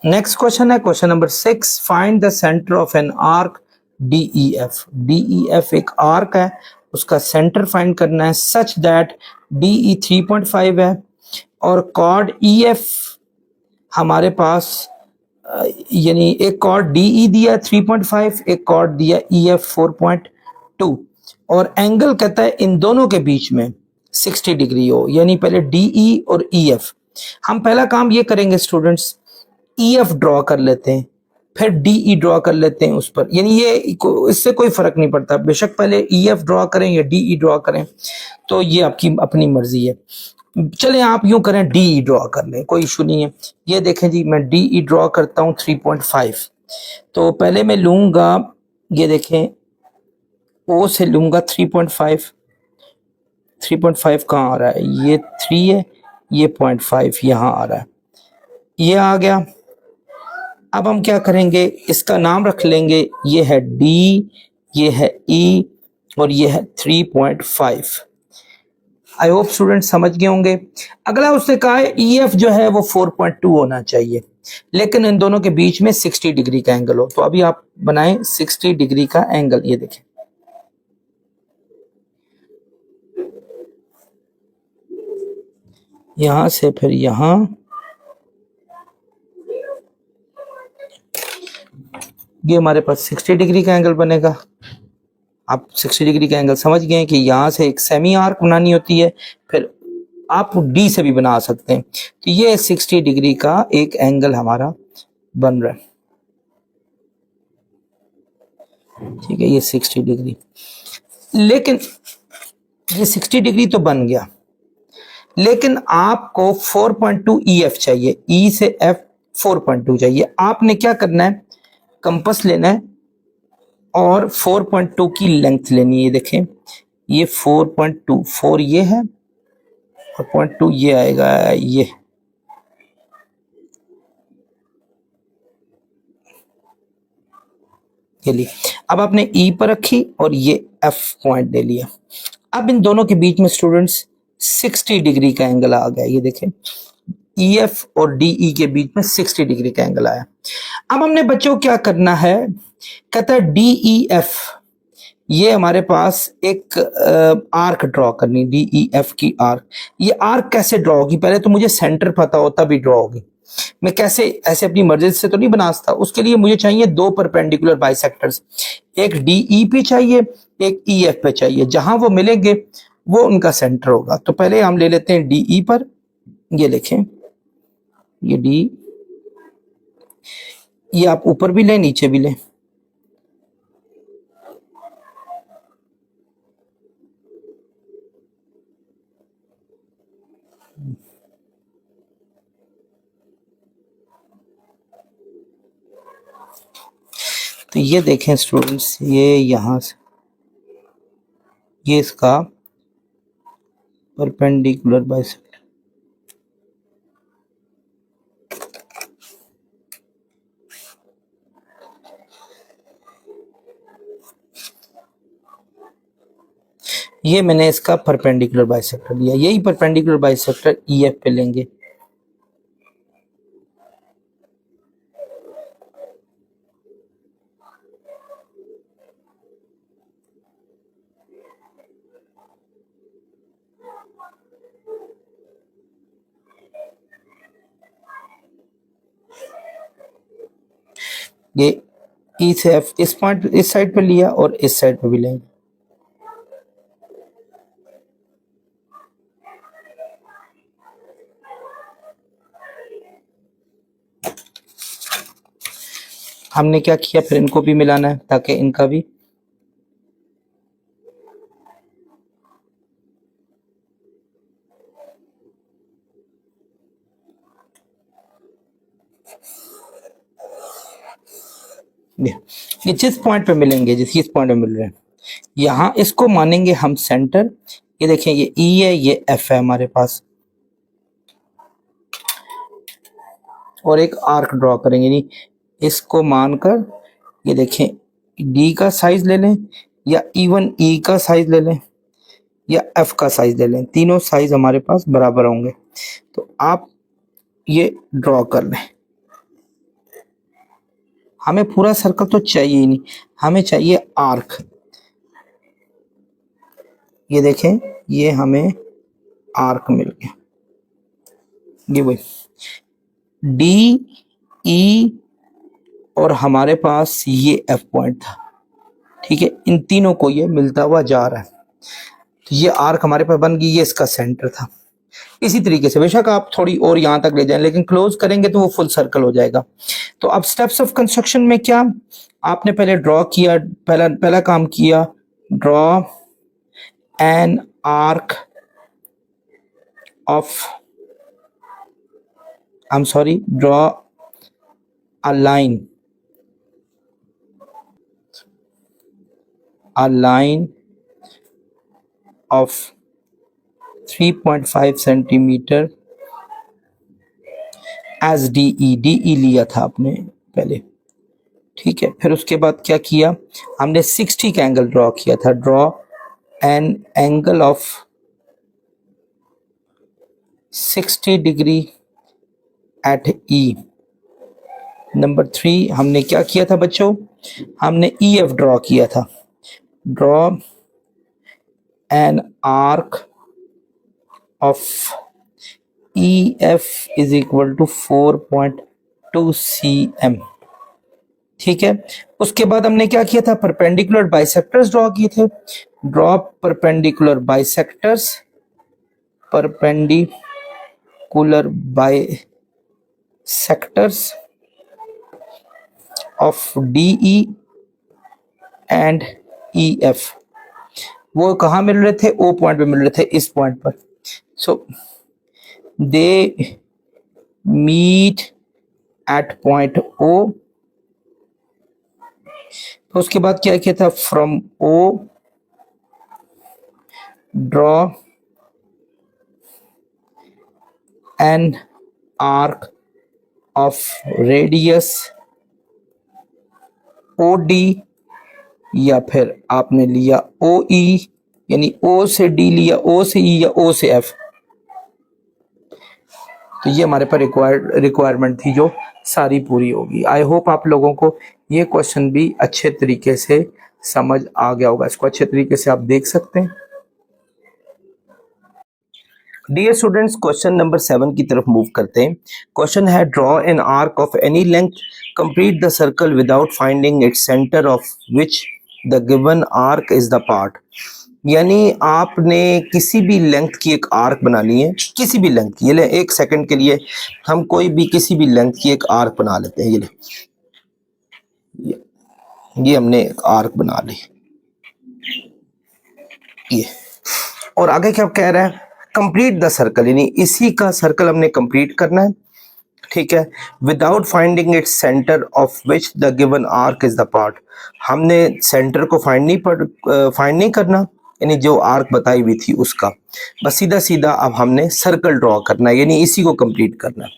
नेक्स्ट क्वेश्चन है question number 6, find the centre of an arc DEF। DEF एक आर्क है, उसका सेंटर फाइंड करना है सच दैट DE 3.5 है और कॉर्ड EF हमारे पास यानी एक कॉर्ड DE दिया 3.5, एक कॉर्ड दिया EF 4.2 और एंगल कहता है इन दोनों के बीच में 60 डिग्री हो, यानी पहले DE और EF। हम पहला काम ये करेंगे स्टूडेंट्स, EF ड्रॉ कर लेते हैं, फिर DE ड्रॉ कर लेते हैं उस पर, यानी ये इससे कोई फर्क नहीं पड़ता, बेशक पहले EF ड्रॉ करें या DE ड्रॉ करें, तो ये आपकी अपनी मर्जी है। चले आप यूं करें DE ड्रॉ कर लें, कोई इशू नहीं है। ये देखें जी, मैं DE ड्रॉ करता हूं 3.5। तो पहले मैं लूंगा, ये देखें O से लूंगा 3.5। 3.5 कहाँ आ रहा है, ये 3 है, ये 0.5 यहां आ रहा है, ये आ गया। अब हम क्या करेंगे, इसका नाम रख लेंगे, ये है D, ये है E और ये है 3.5। आई होप स्टूडेंट समझ गए होंगे। अगला उसने कहा है EF जो है वो 4.2 होना चाहिए, लेकिन इन दोनों के बीच में 60 डिग्री का एंगल हो। तो अभी आप बनाएं 60 डिग्री का एंगल, ये देखें यहां से फिर यहां, ये हमारे पास 60 डिग्री का एंगल बनेगा। आप 60 डिग्री का एंगल समझ गए कि यहां से एक सेमी आर्क बनानी होती है, फिर आप D से भी बना सकते हैं। तो ये 60 डिग्री का एक एंगल हमारा बन रहा है, ठीक है, ये 60 डिग्री। लेकिन ये 60 डिग्री तो बन गया, लेकिन आपको 4.2 EF चाहिए, E से F 4.2 चाहिए। आपने क्या करना है, कंपास लेना है और 4.2 की लेंथ लेनी है। देखें ये 4.2, 4 ये है और 0.2 ये आएगा, ये ये ली। अब आपने ई पर रखी और ये एफ पॉइंट ले लिया। अब इन दोनों के बीच में स्टूडेंट्स 60 डिग्री का एंगल आ गया। ये देखें ई एफ और डी ई के बीच में 60 डिग्री का एंगल आया। अब हमने बच्चों क्या करना है, कहता है डी ई एफ, ये हमारे पास एक आर्क ड्रॉ करनी, डी ई एफ की आर्क। ये आर्क कैसे ड्रॉ होगी, पहले तो मुझे सेंटर पता होता भी ड्रॉ होगी। मैं कैसे ऐसे अपनी मर्जी से तो नहीं बना सकता, उसके लिए मुझे चाहिए दो परपेंडिकुलर बाइसेक्टर्स, एक डीई पे चाहिए, एक ई एफ पे चाहिए। जहां वो मिलेंगे वो उनका सेंटर होगा। तो पहले हम ले लेते हैं डीई पर, ये लिखें, ये डी, ये आप ऊपर भी लें नीचे भी लें। तो ये देखें स्टूडेंट्स, ये यहां से ये इसका परपेंडिकुलर बाइसेक्टर, ये मैंने इसका परपेंडिकुलर बाइसेक्टर लिया। यही परपेंडिकुलर बाइसेक्टर ई एफ पे लेंगे। ये ई से एफ इस पॉइंट इस साइड पे लिया और इस साइड पे भी लेंगे। हमने क्या किया, फिर इनको भी मिलाना है ताकि इनका भी ये जिस पॉइंट पे मिलेंगे, जिस पॉइंट पे मिल रहे हैं, यहां इसको मानेंगे हम सेंटर। ये देखें, ये ई है, ये एफ है हमारे पास, और एक आर्क ड्रॉ करेंगे। नहीं, इसको मानकर ये देखें, डी का साइज ले लें या इवन ई का साइज ले लें या एफ का साइज ले लें, तीनों साइज हमारे पास बराबर होंगे। तो आप ये ड्रॉ कर लें। हमें पूरा सर्कल तो चाहिए ही नहीं, हमें चाहिए आर्क। ये देखें, ये हमें आर्क मिल गया। ये वही डी ई और हमारे पास ये एफ पॉइंट था, ठीक है, इन तीनों को ये मिलता हुआ जा रहा है। तो ये आर्क हमारे पास बन गई, ये इसका सेंटर था। इसी तरीके से बेशक आप थोड़ी और यहां तक ले जाएं, लेकिन क्लोज करेंगे तो वो फुल सर्कल हो जाएगा। तो अब स्टेप्स ऑफ कंस्ट्रक्शन में क्या आपने पहले ड्रॉ किया, पहला काम किया, draw an arc of, I am sorry, draw a line, a line of 3.5 centimetre as DE लिया था आपने पहले, ठीक है। फिर उसके बाद क्या किया, हमने 60 का एंगल ड्रॉ किया था। Draw an angle of 60 degree at E। Number 3 हमने क्या किया था बच्चों, हमने EF ड्रॉ किया था। Draw an arc of EF is equal to 4.2 cm, ठीक है। उसके बाद हमने क्या किया था, परपेंडिकुलर बाइसेक्टर्स ड्रॉ किए थे। Draw perpendicular bisectors, perpendicular bisectors of DE and EF। वो कहाँ मिल रहे थे, O पॉइंट पे मिल रहे थे, इस पॉइंट पर। So they meet at point O। तो उसके बाद क्या किया था, from O draw an arc of radius OD या फिर आपने लिया ओ ई, यानी ओ से डी लिया, ओ से ई या ओ से एफ। तो ये हमारे पर रिक्वायरमेंट थी जो सारी पूरी होगी। आई होप आप लोगों को ये क्वेश्चन भी अच्छे तरीके से समझ आ गया होगा। इसको अच्छे तरीके से आप देख सकते हैं। डियर स्टूडेंट्स, क्वेश्चन नंबर 7 की तरफ मूव करते हैं। क्वेश्चन है draw an arc of any length, complete the circle without finding its centre of which the given arc is the part. यानी आपने किसी भी लेंथ की एक आर्क बनानी है, किसी भी लेंथ की। ये ले, एक सेकंड के लिए हम कोई भी किसी भी लेंथ की एक आर्क बना लेते हैं। ये ले, ये हमने एक आर्क बना ली, ये। और आगे क्या कह रहा है, कंप्लीट द सर्कल, यानी इसी का सर्कल हमने कंप्लीट करना है, ठीक है। Without finding its centre of which the given arc is the part. हमने सेंटर को फाइंड नहीं करना, यानी जो आर्क बताई हुई थी उसका, बस सीधा सीधा अब हमने सर्कल ड्रॉ करना है, यानी इसी को कंप्लीट करना है।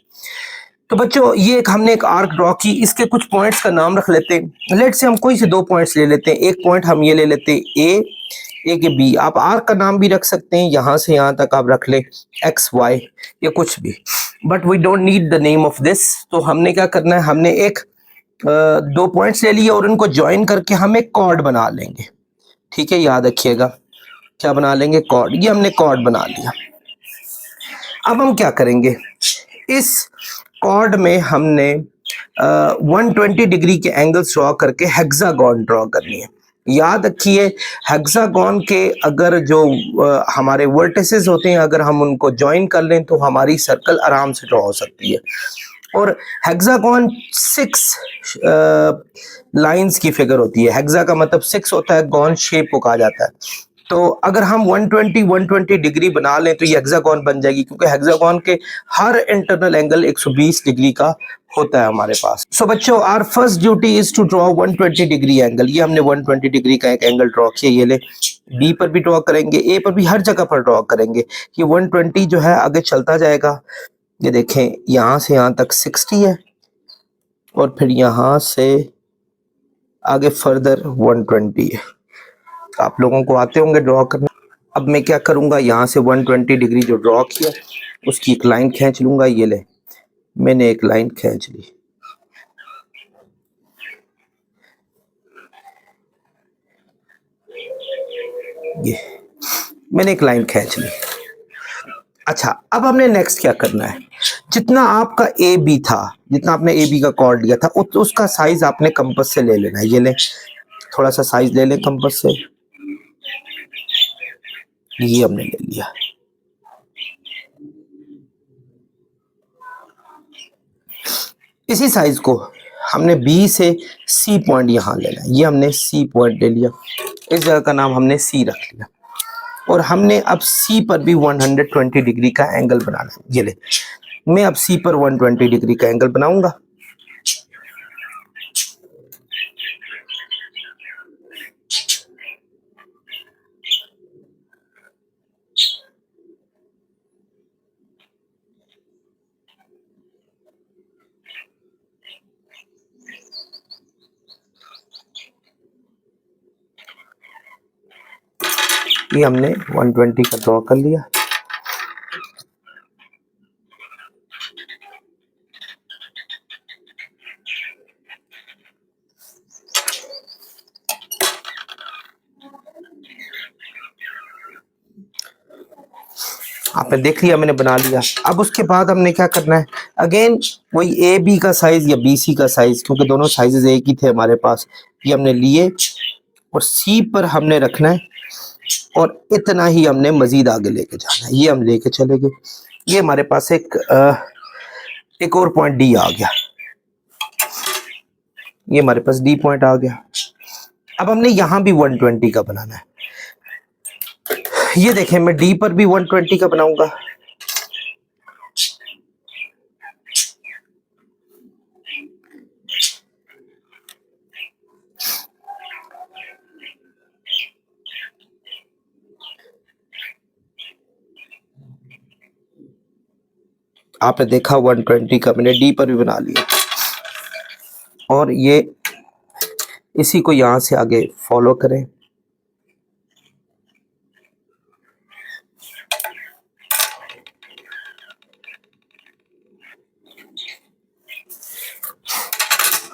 तो बच्चों, ये हमने एक आर्क ड्रॉ की, इसके कुछ पॉइंट्स का नाम रख लेते हैं। लेट से हम कोई से 2 पॉइंट्स ले लेते हैं। एक पॉइंट हम ये ले लेते हैं ए, एक बी। आप आर्क का नाम भी रख सकते हैं, यहां से यहां तक आप रख ले एक्स वाई या कुछ भी, but we don't need the name of this. तो हमने क्या करना है, हमने एक 2 पॉइंट्स ले लिए और उनको ज्वाइन करके हम एक कॉर्ड बना लेंगे, ठीक है। याद रखिएगा, क्या बना लेंगे, कॉर्ड। ये हमने कॉर्ड बना लिया। अब हम क्या करेंगे, इस कॉर्ड में हमने 120 डिग्री के एंगल्स ड्रॉ करके हेक्सागोन ड्रॉ करनी है। याद रखिए, हेक्सागोन के अगर जो हमारे वर्टिसेस होते हैं, अगर हम उनको ज्वाइन कर लें तो हमारी सर्कल आराम से ड्रॉ हो सकती है। और हेक्सागोन 6 लाइंस की फिगर होती है। हेक्सा का मतलब 6 होता है, गॉन शेप को कहा जाता है। तो अगर हम 120 डिग्री बना लें तो ये हेक्सागोन बन जाएगी, क्योंकि हेक्सागोन के हर इंटरनल एंगल 120 डिग्री का होता है हमारे पास। सो बच्चों, our first duty is to draw 120 degree angle. ये हमने 120 डिग्री का एक एंगल ड्रॉ किया। ये ले, बी पर भी ड्रॉ करेंगे, ए पर भी, हर जगह पर ड्रॉ करेंगे। ये 120 जो है आगे चलता जाएगा। ये देखें, यहां से यहां तक 60 है और फिर यहां से आगे फर्दर 120 है। आप लोगों को आते होंगे ड्रॉ करना। अब मैं क्या करूंगा, यहां से 120 डिग्री जो ड्रॉ किया उसकी एक लाइन खींच लूंगा। ये ले, मैंने एक लाइन खींच ली। ये मैंने एक लाइन खींच ली। अच्छा, अब हमने नेक्स्ट क्या करना है, जितना आपका ए बी था, जितना आपने ए बी का कॉर्ड लिया था, उसका साइज आपने कंपास से ले लेना है। ये ले, थोड़ा सा साइज ले लें कंपास से। ये हमने ले लिया। इसी साइज को हमने बी से सी पॉइंट यहां लेना है। ये हमने सी पॉइंट ले लिया, इस जगह का नाम हमने सी रख लिया। और हमने अब सी पर भी 120 डिग्री का एंगल बनाना है। ये ले, मैं अब सी पर 120 डिग्री का एंगल बनाऊंगा। ये हमने 120 का ड्रॉ कर लिया। आपने देख लिया, मैंने बना लिया। अब उसके बाद हमने क्या करना है, अगेन वही ए बी का साइज या बी सी का साइज, क्योंकि दोनों साइजेस एक ही थे हमारे पास, ये हमने लिए और सी पर हमने रखना है और इतना ही हमने मजीद आगे लेके जाना है। ये हम लेके चले गए। ये हमारे पास एक और पॉइंट डी आ गया। ये हमारे पास डी पॉइंट आ गया। अब हमने यहां भी 120 का बनाना है। ये देखें, मैं डी पर भी 120 का बनाऊंगा। आपने देखा 120 का मैंने डी पर भी बना लिया। और ये इसी को यहाँ से आगे फॉलो करें।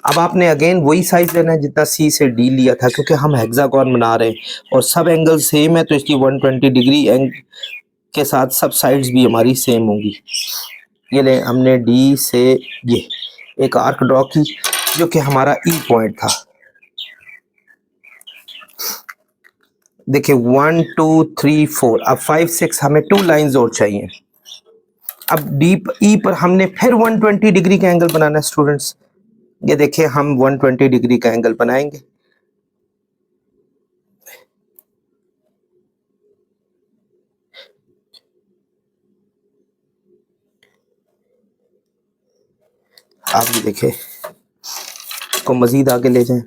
अब आपने अगेन वही साइज लेना है जितना सी से डी लिया था, क्योंकि हम हेक्सागोन बना रहे हैं और सब एंगल सेम है, तो इसकी 120 डिग्री एंग के साथ सब साइड्स भी हमारी सेम होंगी। ये ले, हमने डी से ये एक आर्क ड्रॉ की जो कि हमारा ई पॉइंट था। देखिए 1 2 3 4, अब 5 6 हमें 2 लाइंस और चाहिए। अब डी ई पर हमने फिर 120 डिग्री का एंगल बनाना है स्टूडेंट्स। ये देखिए हम 120 डिग्री का एंगल बनाएंगे। आप ये देखिए, इसको मजीद आगे ले जाएं।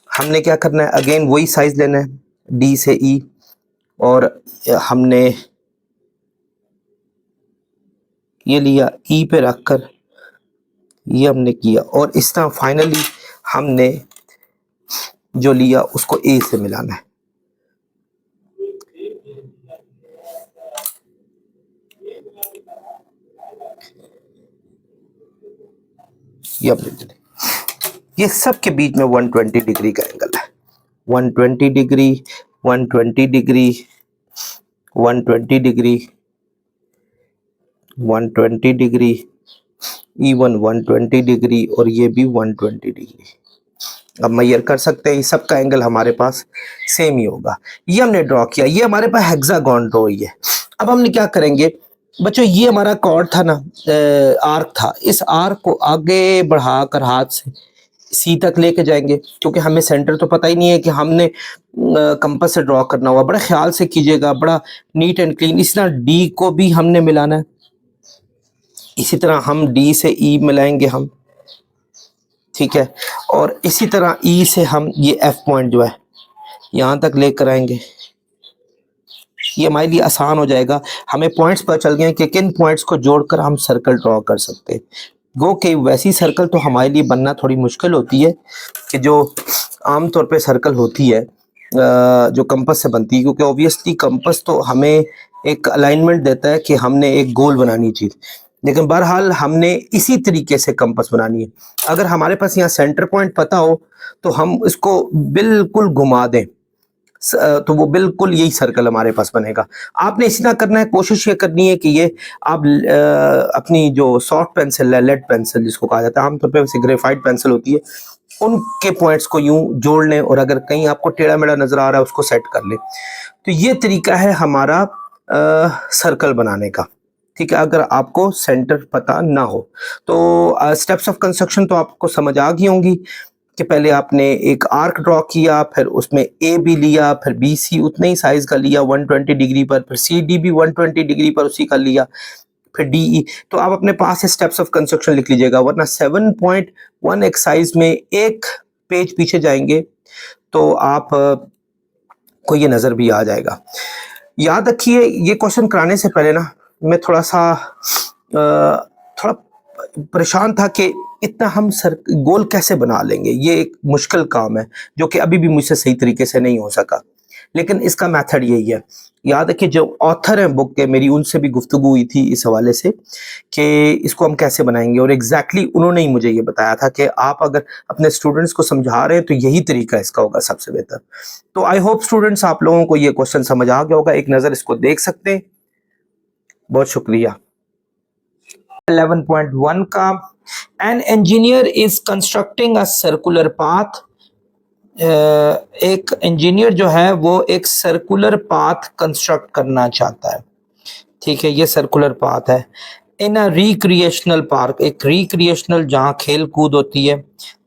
हमने क्या करना है, अगेन वही साइज लेना है डी से ई, और हमने ये लिया ई पे रखकर ये हमने किया, और इस तरह फाइनली हमने जो लिया उसको ए से मिलाना है। ये सब के बीच में 120 डिग्री का एंगल है। 120 degree, 120 degree, 120 degree, 120 degree, even 120 degree, और ये भी 120 डिग्री। अब मेजर कर सकते हैं, सब का एंगल हमारे पास सेम ही होगा। ये हमने ड्रॉ किया, ये हमारे पास हेक्सागोन ड्रॉ ही है। अब हमने क्या करेंगे बच्चों, ये हमारा कॉर्ड था ना, आर्क था, इस आर्क को आगे बढ़ाकर हाथ से सी तक लेके जाएंगे, क्योंकि हमें सेंटर तो पता ही नहीं है कि हमने कंपास से ड्रॉ करना हुआ। बड़ा ख्याल से कीजिएगा, बड़ा नीट एंड क्लीन। इसी तरह डी को भी हमने मिलाना है, इसी तरह हम डी से ई मिलाएंगे हम, ठीक है, और इसी तरह ई से हम ये एफ पॉइंट जो है यहाँ तक लेकर आएंगे। ये हमारे लिए आसान हो जाएगा, हमें पॉइंट्स पता चल गए कि किन पॉइंट्स को जोड़कर हम सर्कल ड्रॉ कर सकते हैं। गो कि वैसी सर्कल तो हमारे लिए बनना थोड़ी मुश्किल होती है कि जो आमतौर पे सर्कल होती है जो कंपास से बनती है, क्योंकि ऑब्वियसली कंपास तो हमें एक अलाइनमेंट देता है कि हमने एक गोल बनानी चीज़, लेकिन बहरहाल हमने इसी तरीके से कंपास बनानी है। अगर हमारे पास यहाँ सेंटर पॉइंट पता हो तो हम इसको बिल्कुल घुमा दें तो वो बिल्कुल यही सर्कल हमारे पास बनेगा। आपने इसी तरह करना है, कोशिश ये करनी है कि ये आप अपनी जो सॉफ्ट पेंसिल है, लेड पेंसिल जिसको कहा जाता है, आमतौर पे वैसे ग्रेफाइट पेंसिल होती है, उनके पॉइंट्स को यूं जोड़ लें, और अगर कहीं आपको टेढ़ा मेढ़ा नजर आ रहा है उसको सेट कर लें। तो ये तरीका है हमारा सर्कल बनाने का, ठीक है, अगर आपको सेंटर पता ना हो तो। स्टेप्स ऑफ कंस्ट्रक्शन तो आपको समझ आ गई होंगी कि पहले आपने एक आर्क ड्रॉ किया, फिर उसमें ए भी लिया, फिर बी सी उतने ही साइज का लिया 120 डिग्री पर, फिर सी डी भी 120 डिग्री पर उसी का लिया, फिर डी ई। तो आप अपने पास से स्टेप्स ऑफ कंस्ट्रक्शन लिख लीजिएगा, वरना 7.1 एक्सरसाइज में एक पेज पीछे जाएंगे तो आप को ये नजर भी आ जाएगा। याद रखिए, ये क्वेश्चन कराने से पहले ना मैं थोड़ा परेशान था कि इतना हम गोल कैसे बना लेंगे। ये एक मुश्किल काम है जो कि अभी भी मुझसे सही तरीके से नहीं हो सका, लेकिन इसका मेथड यही है। याद रखिए, जो ऑथर हैं बुक के, मेरी उनसे भी गुफ्तगू हुई थी इस हवाले से कि इसको हम कैसे बनाएंगे, और एग्जैक्टली उन्होंने ही मुझे ये बताया था कि आप अगर अपने स्टूडेंट्स को समझा रहे हैं तो यही तरीका इसका होगा सबसे बेहतर। तो आई होप स्टूडेंट्स आप लोगों को ये क्वेश्चन समझ आ गया होगा, एक नज़र इसको देख सकते हैं। बहुत शुक्रिया। 11.1 का, an engineer is constructing a circular path. एक इंजीनियर जो है वो एक सर्कुलर पाथ कंस्ट्रक्ट करना चाहता है, ठीक है, ये सर्कुलर पाथ है। इन अ रिक्रिएशनल पार्क, एक रिक्रिएशनल जहाँ खेल कूद होती है,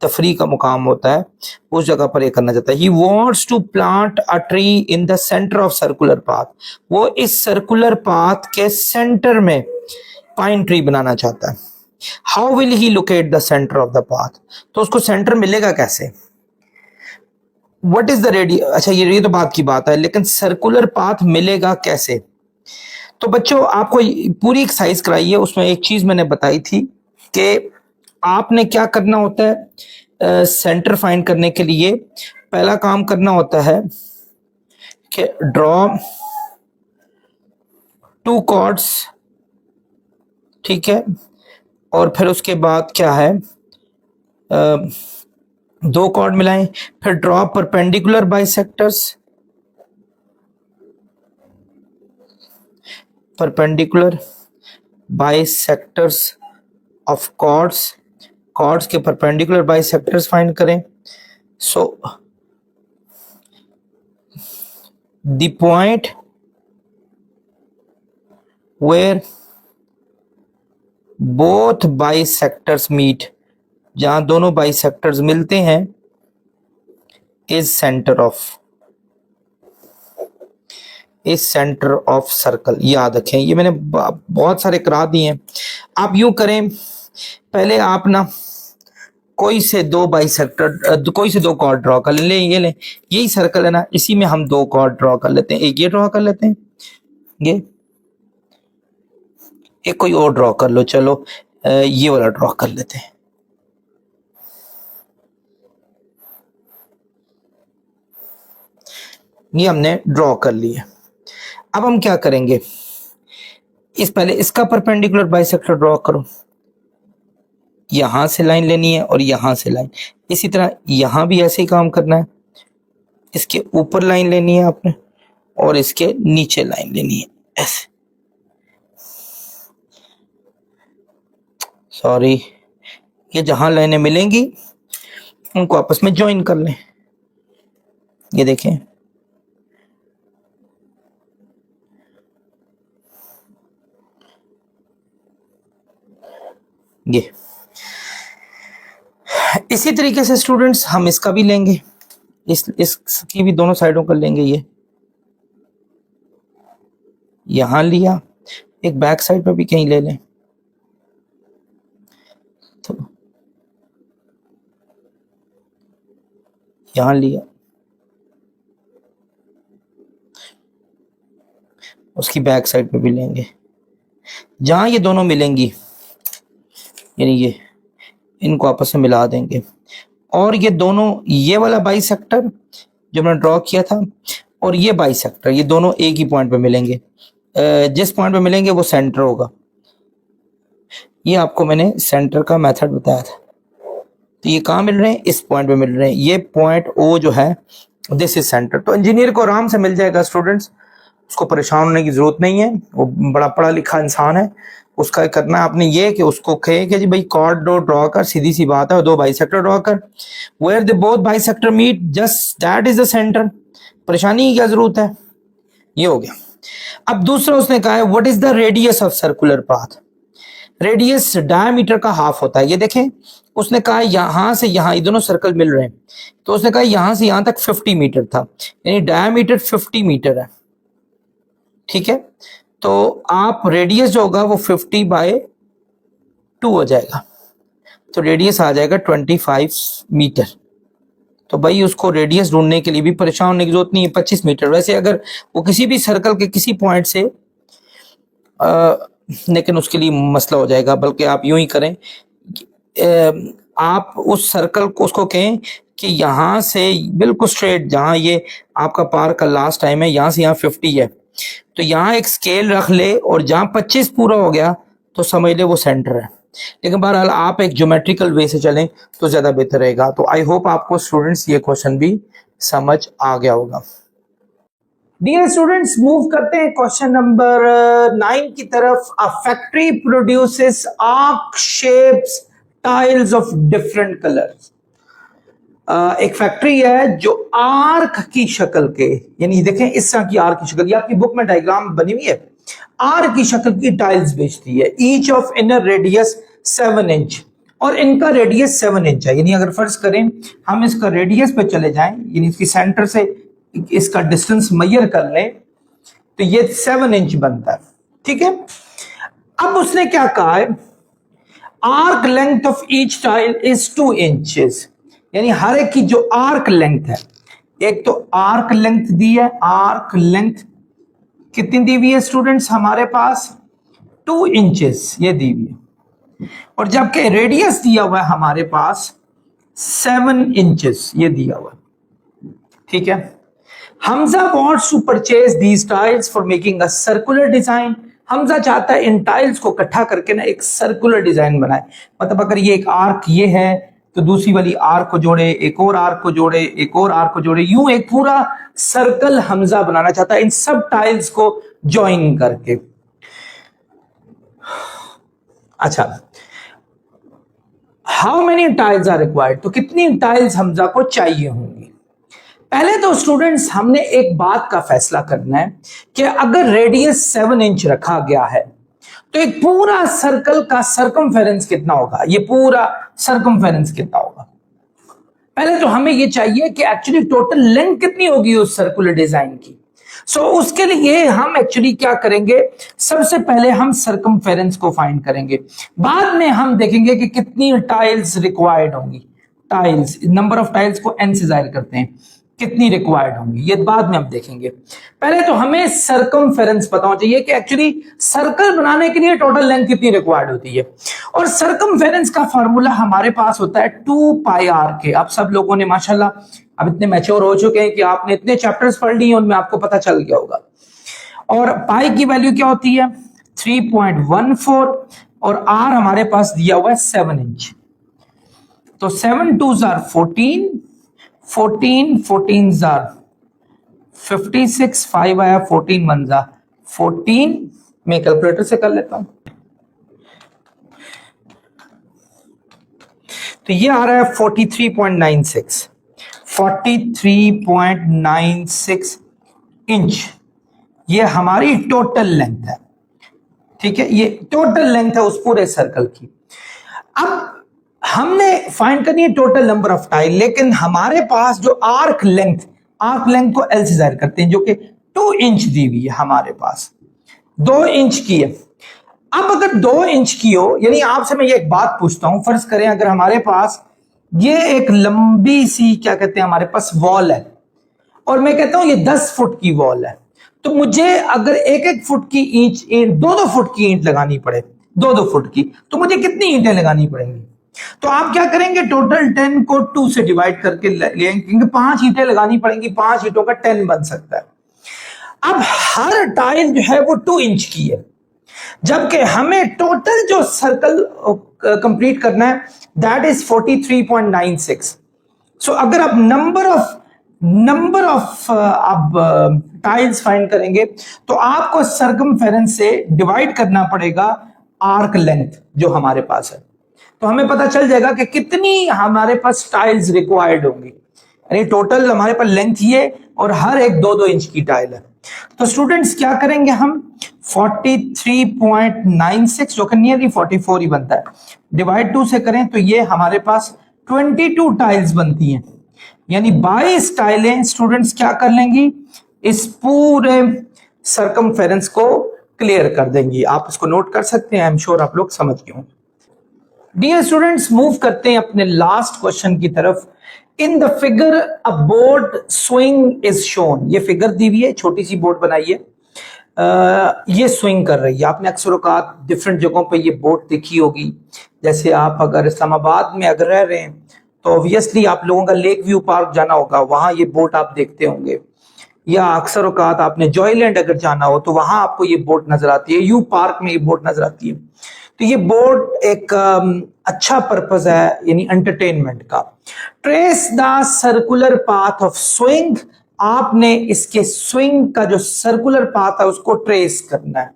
तफरी का मुकाम होता है, उस जगह पर ये करना चाहता है। He wants to plant a tree in the centre of circular path, वो इस सर्कुलर पाथ के सेंटर में पाइन ट्री बनाना चाहता है। How will he locate the centre of the path, तो उसको सेंटर मिलेगा कैसे? व्हाट इज द रेडियस, अच्छा ये तो बात की बात है, लेकिन सर्कुलर पाथ मिलेगा कैसे? तो बच्चों आपको पूरी एक्सरसाइज कराई है, उसमें एक चीज मैंने बताई थी कि आपने क्या करना होता है सेंटर फाइंड करने के लिए। पहला काम करना होता है कि ड्रॉ टू कॉर्ड्स, ठीक है, और फिर उसके बाद क्या है दो कॉर्ड मिलाएं, फिर draw perpendicular bisectors, perpendicular bisectors of chords, chords के परपेंडिकुलर बाइसेक्टर्स फाइंड करें। So the point where both bisectors meet, जहां दोनों बाइसेक्टर्स मिलते हैं, इज सेंटर ऑफ सर्कल। याद रखें, ये मैंने बहुत सारे करा दिए हैं। आप यूं करें, पहले आप ना कोई से दो बाइसेक्टर, कोई से दो कॉर्ड ड्रॉ कर लें। ये लें, यही सर्कल है ना, इसी में हम दो कॉर्ड ड्रॉ कर लेते हैं। एक ये ड्रॉ कर लेते हैं, ये एक कोई और ड्रॉ कर लो, चलो ये वाला ड्रॉ कर लेते हैं। ये हमने ड्रॉ कर लिया। अब हम क्या करेंगे, पहले इसका परपेंडिकुलर बाइसेक्टर ड्रॉ करो। यहां से लाइन लेनी है और यहां से लाइन, इसी तरह यहां भी ऐसे ही काम करना है। इसके ऊपर लाइन लेनी है आपने और इसके नीचे लाइन लेनी है, ऐसे। सॉरी, ये जहां लाइनें मिलेंगी उनको आपस में ज्वाइन कर लें। ये देखें, ये इसी तरीके से स्टूडेंट्स हम इसका भी लेंगे, इसकी भी दोनों साइडों कर लेंगे। ये यहां लिया, एक बैक साइड पर भी कहीं ले लें, तो यहां लिया, उसकी बैक साइड पे भी लेंगे। जहां ये दोनों मिलेंगी, यानी ये इनको आपस में मिला देंगे, और ये दोनों, ये वाला बाइसेक्टर जो मैंने ड्रॉ किया था और ये बाइसेक्टर, ये दोनों एक ही पॉइंट पे मिलेंगे। जिस पॉइंट पे मिलेंगे वो सेंटर होगा। ये आपको मैंने सेंटर का मेथड बताया था। तो ये कहाँ मिल रहे हैं, इस पॉइंट पे मिल रहे हैं। ये पॉइंट ओ जो है, दिस इज सेंटर। तो इंजीनियर को आराम से मिल जाएगा स्टूडेंट्स, उसको परेशान होने की जरूरत नहीं है, वो बड़ा पढ़ा लिखा इंसान है। उसका करना है आपने ये कि उसको कहे कि जी भाई कॉर्ड ड्रॉ कर, सीधी सी बात है, दो बाइसेक्टर ड्रॉ कर, where the both bisector meet, just that is the centre. परेशानी की क्या जरूरत है, ये हो गया। अब दूसरा उसने कहा है what is the radius of circular path. Radius diameter का हाफ होता है। ये देखें, उसने कहा यहां से यहां, ये दोनों सर्कल मिल रहे हैं, तो उसने कहा यहां से यहां तक 50 मीटर था, यानी डायमीटर 50 मीटर है, ठीक है। तो आप रेडियस जो होगा वो 50/2 हो जाएगा, तो रेडियस आ जाएगा 25 मीटर। तो भाई उसको रेडियस ढूंढने के लिए भी परेशान होने की जरूरत नहीं है, 25 मीटर। वैसे अगर वो किसी भी सर्कल के किसी पॉइंट से लेकिन उसके लिए मसला हो जाएगा, बल्कि आप यूं ही करें, आप उस सर्कल को उसको कहें कि यहां से बिल्कुल स्ट्रेट, जहां ये आपका पार का लास्ट टाइम है, यहां से यहां 50 है, तो यहां एक स्केल रख ले और जहां 25 पूरा हो गया तो समझ ले वो सेंटर है। लेकिन बहरहाल आप एक ज्योमेट्रिकल वे से चलें तो ज्यादा बेहतर रहेगा। तो आई होप आपको स्टूडेंट्स ये क्वेश्चन भी समझ आ गया होगा। डियर स्टूडेंट्स, मूव करते हैं क्वेश्चन नंबर 9 की तरफ। A factory produces arc shapes tiles of different colours. एक फैक्ट्री है जो आर्क की शक्ल के, यानी देखें इस तरह की आर्क की शक्ल, ये आपकी बुक में डायग्राम बनी हुई है, आर्क की शक्ल की टाइल्स बेचती है। Each of inner radius 7 inch, और इनका रेडियस 7 इंच है। यानी अगर फर्ज करें हम इसका रेडियस पे चले जाएं, यानी इसकी सेंटर से इसका डिस्टेंस मेजर कर लें, तो ये 7 इंच बनता है, ठीक है। अब उसने क्या कहा है, arc length of each tile is 2 inches, यानी हर एक की जो आर्क लेंथ है, एक तो आर्क लेंथ दी है, आर्क लेंथ कितनी दी हुई है स्टूडेंट्स हमारे पास? 2 इंचेस ये दी हुई है, और जबकि रेडियस दिया हुआ है हमारे पास 7 इंचेस ये दिया हुआ है। ठीक है, Hamza wants to purchase these tiles for making a circular design। Hamza चाहता है इन टाइल्स को इकट्ठा करके ना एक सर्कुलर डिजाइन बनाए। मतलब अगर ये एक आर्क ये है तो दूसरी वाली आर्क को जोड़े, एक और आर्क को जोड़े, एक और आर्क को जोड़े, यूं एक पूरा सर्कल हमजा बनाना चाहता है इन सब टाइल्स को ज्वाइन करके। अच्छा, how many tiles are required, तो कितनी टाइल्स हमजा को चाहिए होंगी? पहले तो स्टूडेंट्स हमने एक बात का फैसला करना है कि अगर रेडियस 7 इंच रखा गया है तो एक पूरा सर्कल का सर्कमफेरेंस कितना होगा, ये पूरा सर्कमफेरेंस कितना होगा। पहले तो हमें ये चाहिए कि एक्चुअली टोटल लेंथ कितनी होगी उस सर्कुलर डिजाइन की। सो उसके लिए हम एक्चुअली क्या करेंगे, सबसे पहले हम सर्कमफेरेंस को फाइंड करेंगे, बाद में हम देखेंगे कि कितनी टाइल्स रिक्वायर्ड होंगी। टाइल्स, नंबर ऑफ टाइल्स को n से जाहिर करते हैं, कितनी रिक्वायर्ड होंगी ये बाद में हम देखेंगे। पहले तो हमें सर्कमफेरेंस पता होना चाहिए कि एक्चुअली सर्कल बनाने के लिए टोटल लेंथ कितनी रिक्वायर्ड होती है, और सर्कमफेरेंस का फार्मूला हमारे पास होता है 2 पाई r के। आप सब लोगों ने माशाल्लाह अब इतने मैच्योर हो चुके हैं कि आपने इतने चैप्टर्स पढ़ लिए, उनमें आपको पता चल गया होगा। और पाई की वैल्यू क्या होती है? 3.14, और r हमारे पास दिया हुआ है 7 इंच। तो 7 2s are 14, 14 are 56, 5 आया, 14 1s are 14। मैं कैलकुलेटर से कर लेता हूं, तो ये आ रहा है 43.96, 43.96 इंच। ये हमारी टोटल लेंथ है। ठीक है, ये टोटल लेंथ है उस पूरे सर्कल की। अब हमने फाइंड करनी है टोटल नंबर ऑफ टाइल, लेकिन हमारे पास जो आर्क लेंथ को एल से जाहिर करते हैं, जो कि 2 इंच दी हुई है हमारे पास, 2 इंच की है। अब अगर 2 इंच की हो, यानी आपसे मैं ये एक बात पूछता हूं, फर्ज करें अगर हमारे पास ये एक लंबी सी क्या कहते हैं हमारे पास वॉल है, और मैं कहता हूं ये 10 फुट की वॉल है, तो मुझे अगर 1-1 फुट की ईंट 2-2 फुट की ईंट लगानी पड़े, 2-2 फुट की, तो मुझे कितनी ईंटें लगानी पड़ेंगी? तो आप क्या करेंगे, टोटल 10 को 2 से डिवाइड करके लेंगे, क्योंकि 5 ईंटें लगानी पड़ेंगी, 5 ईंटों का 10 बन सकता है। अब हर टाइल जो है वो 2 इंच की है, जबकि हमें टोटल जो सर्कल कंप्लीट करना है दैट इज 43.96। सो अगर आप नंबर ऑफ आप टाइल्स फाइंड करेंगे तो आपको सर्कमफेरेंस से डिवाइड करना पड़ेगा आर्क लेंथ जो हमारे पास है, तो हमें पता चल जाएगा कि कितनी हमारे पास टाइल्स रिक्वायर्ड होंगी। यानी टोटल हमारे पास लेंथ ये, और हर एक 2-2 इंच की टाइल है। तो स्टूडेंट्स क्या करेंगे, हम 43.96 जो कि नियरली 44 ही बनता है, डिवाइड 2 से करें तो ये हमारे पास 22 टाइल्स बनती हैं, यानी 22 टाइलें स्टूडेंट्स क्या कर लेंगी, इस पूरे सर्कमफेरेंस को क्लियर कर देंगी। आप इसको नोट कर सकते हैं, आई एम श्योर आप लोग समझ गए होंगे। डियर स्टूडेंट्स, मूव करते हैं अपने लास्ट क्वेश्चन की तरफ। In the figure a board swing is shown, ये फिगर दी हुई है, छोटी सी बोर्ड बनाई है, ये स्विंग कर रही है। आपने अक्सर औकात डिफरेंट जगहों पे ये बोट देखी होगी, जैसे आप अगर इस्लामाबाद में अगर रह रहे हैं तो ऑब्वियसली आप लोगों का लेक व्यू पार्क जाना होगा, वहां ये बोट आप देखते होंगे, या अक्सर औकात आपने जॉयलैंड अगर जाना हो तो वहां आपको ये बोट नजर आती है, यू पार्क में ये बोट नजर आती है। तो ये बोट एक अच्छा पर्पस है, यानी एंटरटेनमेंट का। Trace the circular path of swing, आपने इसके स्विंग का जो सर्कुलर पाथ है उसको ट्रेस करना है,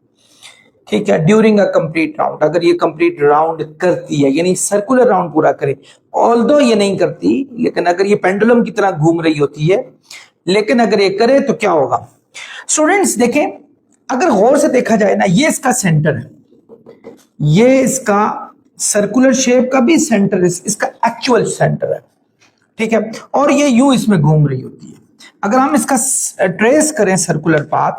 ठीक है, ड्यूरिंग अ कंप्लीट राउंड। अगर ये कंप्लीट राउंड करती है, यानी सर्कुलर राउंड पूरा करे, ऑल्दो ये नहीं करती, लेकिन अगर ये पेंडुलम की तरह घूम रही होती है, लेकिन अगर ये करे तो क्या होगा स्टूडेंट्स, देखें अगर गौर से देखा जाए ना, ये इसका सेंटर है, ये इसका सर्कुलर शेप का भी सेंटर, इसका एक्चुअल सेंटर है, ठीक है, और ये यूं इसमें घूम रही होती है। अगर हम इसका ट्रेस करें सर्कुलर पाथ,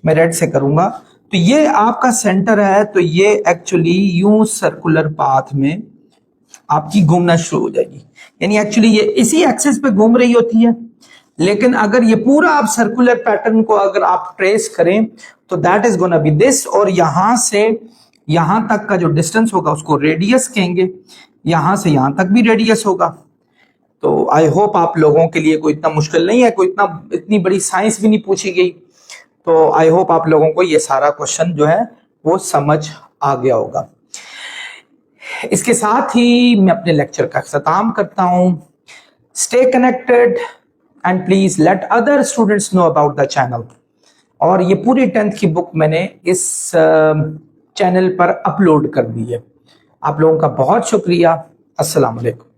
मैं रेड से करूंगा, तो ये आपका सेंटर है, तो ये एक्चुअली यूं सर्कुलर पाथ में आपकी घूमना शुरू हो जाएगी, यानी एक्चुअली ये इसी एक्सिस पे घूम रही होती है, लेकिन अगर ये पूरा आप सर्कुलर पैटर्न को अगर आप ट्रेस करें तो that is gonna be this, और यहां से यहां तक का जो डिस्टेंस होगा उसको रेडियस कहेंगे, यहां से यहां तक भी रेडियस होगा। तो आई होप आप लोगों के लिए कोई इतना मुश्किल नहीं है, कोई इतनी बड़ी साइंस भी नहीं पूछी गई। तो आई होप आप लोगों को ये सारा क्वेश्चन जो है वो समझ आ गया होगा। इसके साथ ही मैं अपने लेक्चर का इख्तिताम करता हूं। Stay connected and please let other students know about the channel. और ये पूरी 10th की बुक मैंने इस चैनल पर अपलोड कर दी है। आप लोगों का बहुत शुक्रिया। अस्सलाम वालेकुम।